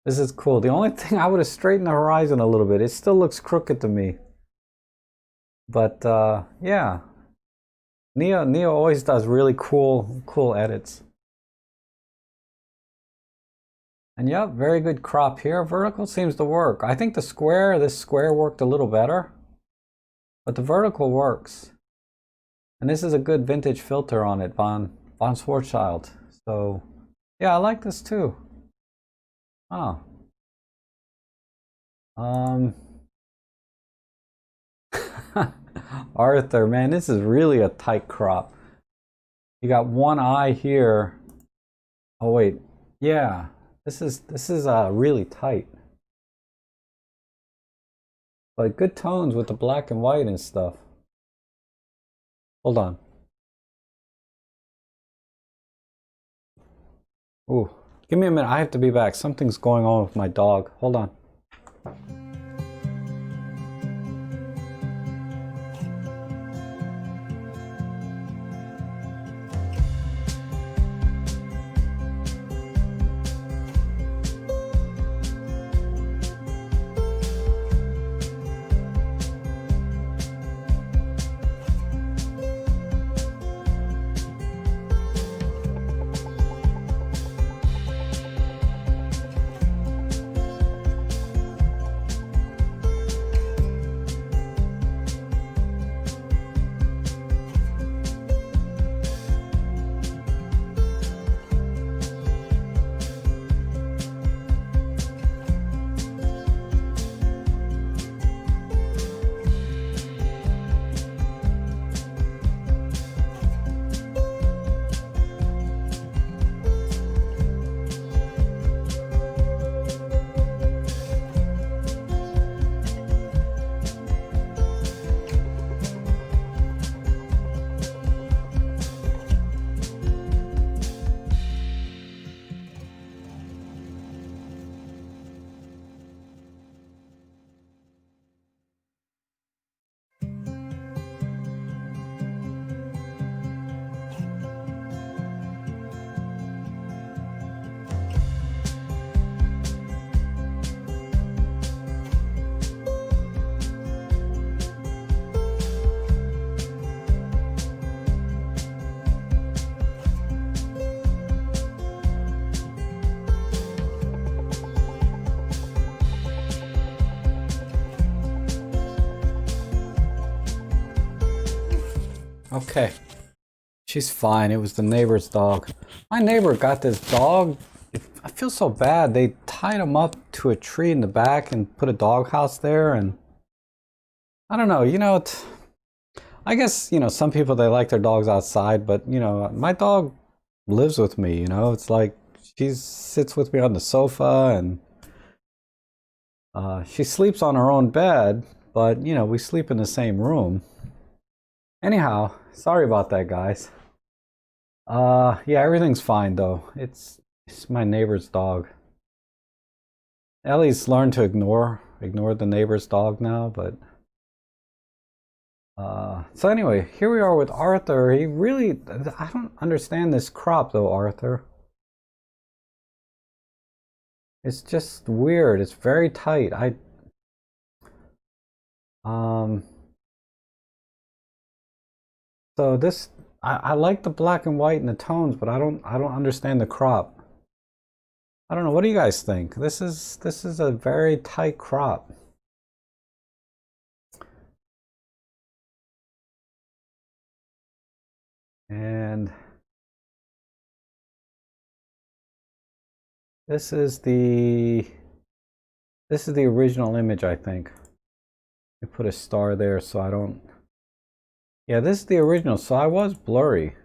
This is cool. The only thing, I would have straightened the horizon a little bit. It still looks crooked to me. But yeah. Neo always does really cool edits. And yep, very good crop here. Vertical seems to work. I think this square worked a little better. But the vertical works. And this is a good vintage filter on it, Von Schwarzschild. So yeah, I like this too. Oh. Arthur, man, this is really a tight crop. You got one eye here. Oh wait, yeah. This is really tight. But good tones with the black and white and stuff. Hold on. Ooh, give me a minute. I have to be back. Something's going on with my dog. Hold on. Okay. She's fine. It was the neighbor's dog. My neighbor got this dog. I feel so bad. They tied him up to a tree in the back and put a doghouse there. And I don't know, I guess, some people, they like their dogs outside, but, my dog lives with me, It's like she sits with me on the sofa and she sleeps on her own bed, but, we sleep in the same room. Anyhow, sorry about that, guys. Yeah, everything's fine though. It's my neighbor's dog. Ellie's learned to ignore the neighbor's dog now, but so anyway, here we are with Arthur. I don't understand this crop though, Arthur. It's just weird. It's very tight. Um so this I like the black and white and the tones, but I don't understand the crop. I don't know. What do you guys think? This is a very tight crop. And this is the original image, I think. I put a star there so I don't. Yeah, this is the original, so I was blurry.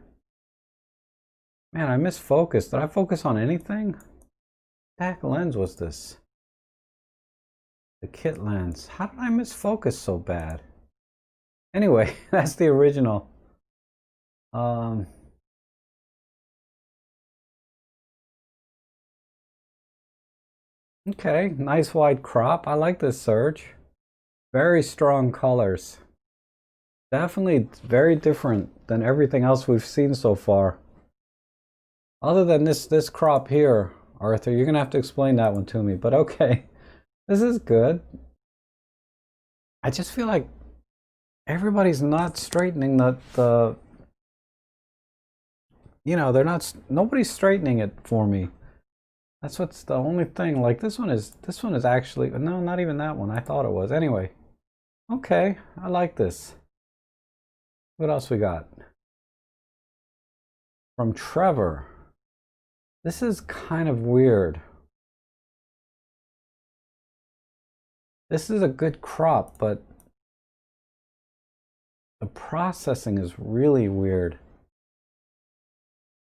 Man, I misfocused. Did I focus on anything? What the heck lens was this? The kit lens. How did I misfocus so bad? Anyway, that's the original. Okay, nice wide crop. I like this Surge. Very strong colors. Definitely very different than everything else we've seen so far. Other than this crop here, Arthur, you're gonna have to explain that one to me, but okay. This is good. I just feel like everybody's not straightening nobody's straightening it for me. That's what's the only thing. Like this one is actually, no, not even that one. I thought it was. Anyway. Okay, I like this. What else we got? From Trevor. This is kind of weird. This is a good crop, but the processing is really weird.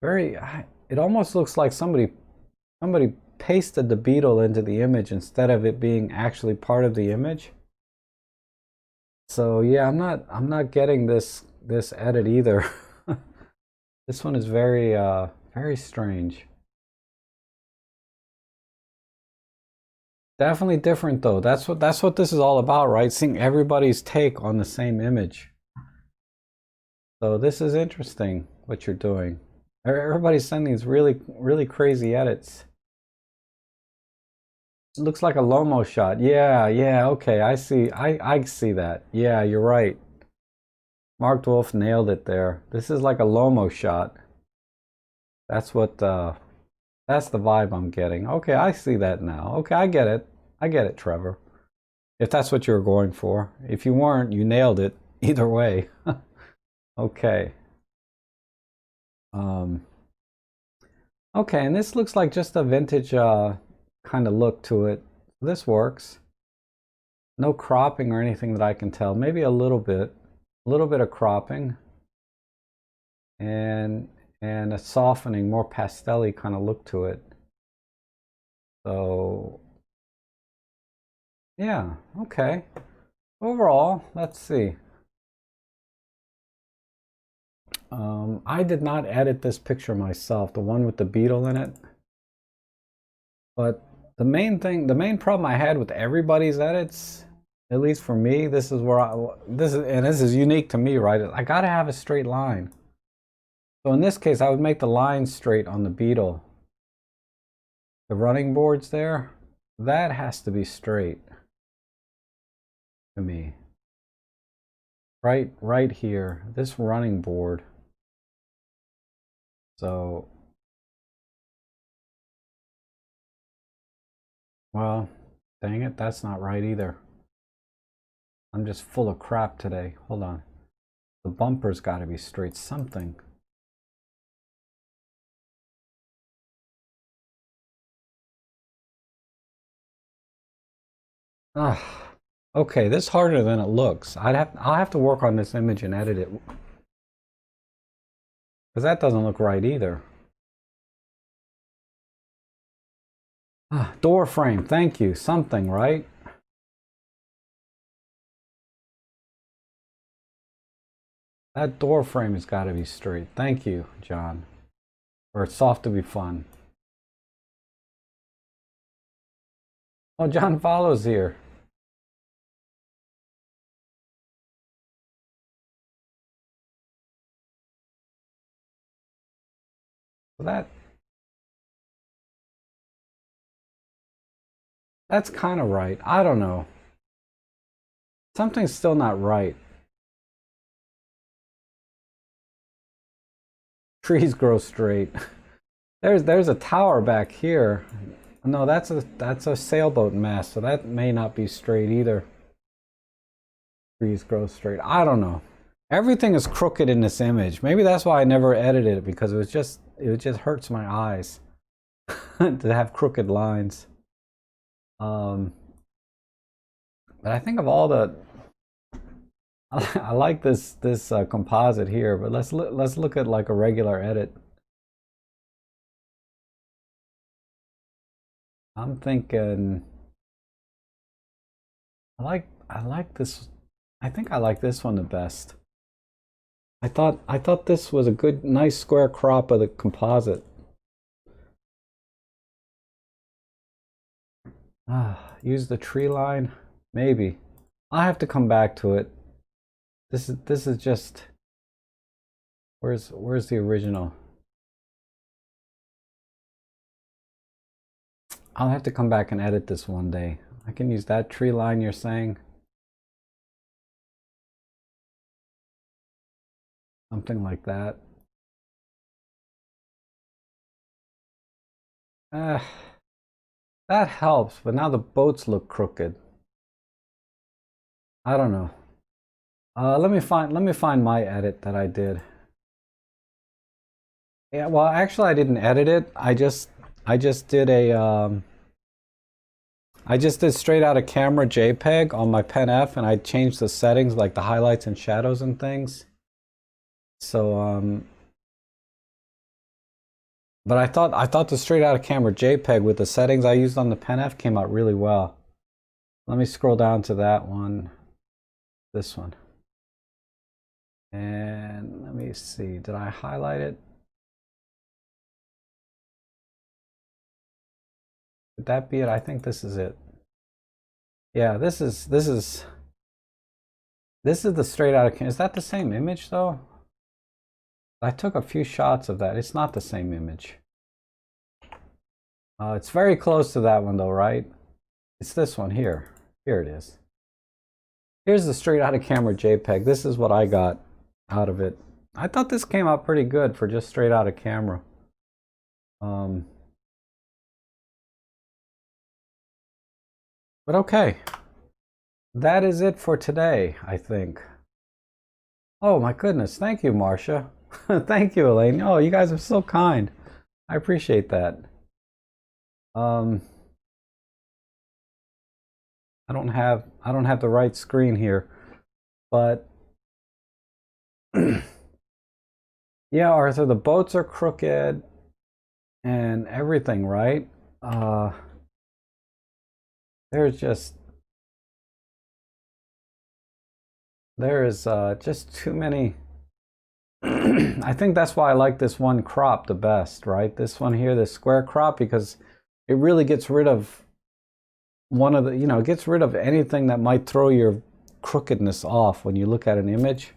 It almost looks like somebody pasted the beetle into the image instead of it being actually part of the image. So yeah, I'm not getting this edit either. This one is very very strange. Definitely different though. That's what this is all about, right? Seeing everybody's take on the same image. So this is interesting what you're doing. Everybody's sending these really crazy edits. It looks like a Lomo shot. Yeah, okay. I see that. Yeah, you're right. Mark Wolf nailed it there. This is like a Lomo shot. That's that's the vibe I'm getting. Okay, I see that now. Okay, I get it. I get it, Trevor. If that's what you were going for. If you weren't, you nailed it. Either way. Okay. Okay, and this looks like just a vintage kind of look to it. This works. No cropping or anything that I can tell. Maybe a little bit of cropping, and a softening, more pastel-y kind of look to it. So yeah, okay. Overall, let's see. I did not edit this picture myself, the one with the beetle in it. But the main problem I had with everybody's edits, at least for me, this is unique to me, right? I gotta have a straight line. So in this case, I would make the line straight on the beetle. The running boards there, that has to be straight to me. Right here, this running board. So, well, dang it, that's not right either. I'm just full of crap today. Hold on. The bumper's got to be straight. Something. Ah, okay, this is harder than it looks. I'll have to work on this image and edit it. Because that doesn't look right either. Ah, door frame, thank you. Something, right? That door frame has got to be straight. Thank you, John. Or it's soft to be fun. Oh, John follows here. That's kind of right. I don't know. Something's still not right. Trees grow straight. There's a tower back here. No, that's a sailboat mast, so that may not be straight either. Trees grow straight. I don't know. Everything is crooked in this image. Maybe that's why I never edited it, because it just hurts my eyes to have crooked lines. But I think of all the I like this composite here, but let's look at like a regular edit. I'm thinking I like this. I think I like this one the best. I thought this was a good, nice square crop of the composite. Use the tree line, maybe. I'll have to come back to it. This is just where's the original? I'll have to come back and edit this one day. I can use that tree line you're saying. Something like that. That helps, but now the boats look crooked. I don't know. Let me find my edit that I did. Yeah, well, actually, I didn't edit it. I just did a I just did straight out of camera JPEG on my Pen F, and I changed the settings like the highlights and shadows and things. So but I thought the straight out of camera JPEG with the settings I used on the Pen F came out really well. Let me scroll down to that one, this one. And let me see, did I highlight it? Would that be it? I think this is it. Yeah, this is the straight out of camera. Is that the same image though? I took a few shots of that. It's not the same image. It's very close to that one though, right? It's this one here. Here it is. Here's the straight out of camera JPEG. This is what I got out of it. I thought this came out pretty good for just straight out of camera. But okay. That is it for today, I think. Oh my goodness. Thank you, Marcia. Thank you, Elaine. Oh, you guys are so kind. I appreciate that. I don't have the right screen here, but yeah, Arthur, the boats are crooked and everything, right? There's just too many. I think that's why I like this one crop the best, right? This one here, this square crop, because it really gets rid of one of the, it gets rid of anything that might throw your crookedness off when you look at an image.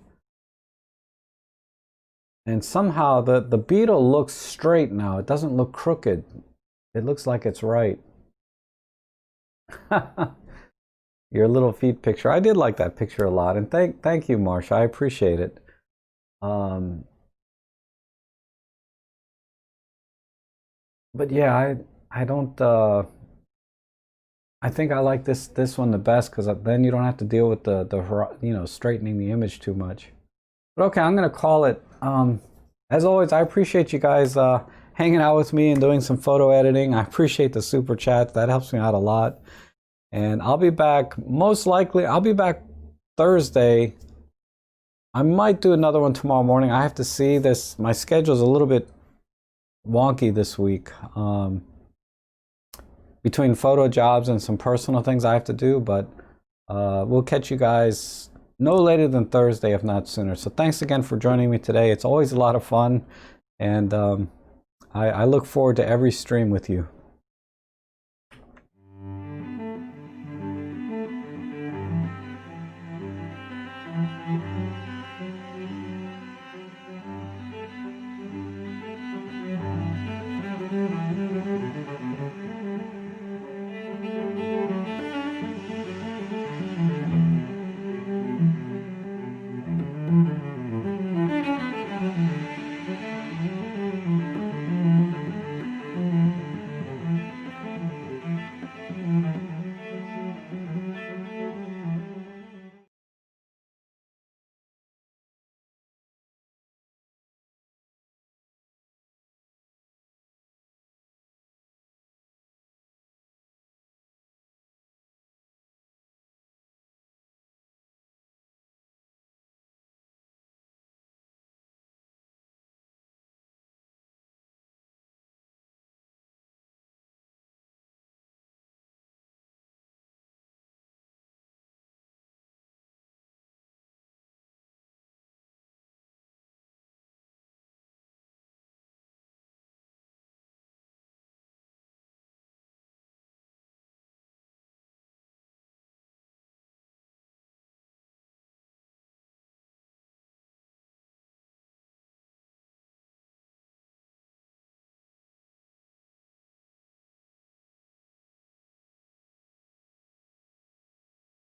And somehow the beetle looks straight now. It doesn't look crooked. It looks like it's right. Your little feet picture. I did like that picture a lot. And thank you, Marsha. I appreciate it. But yeah, I don't I think I like this one the best, because then you don't have to deal with the straightening the image too much. But okay, I'm gonna call it. As always, I appreciate you guys hanging out with me and doing some photo editing. I appreciate the super chat. That helps me out a lot. And I'll be back, most likely, I'll be back Thursday. I might do another one tomorrow morning. I have to see this. My schedule's a little bit wonky this week. Between photo jobs and some personal things I have to do, but we'll catch you guys no later than Thursday, if not sooner. So thanks again for joining me today. It's always a lot of fun, and I look forward to every stream with you.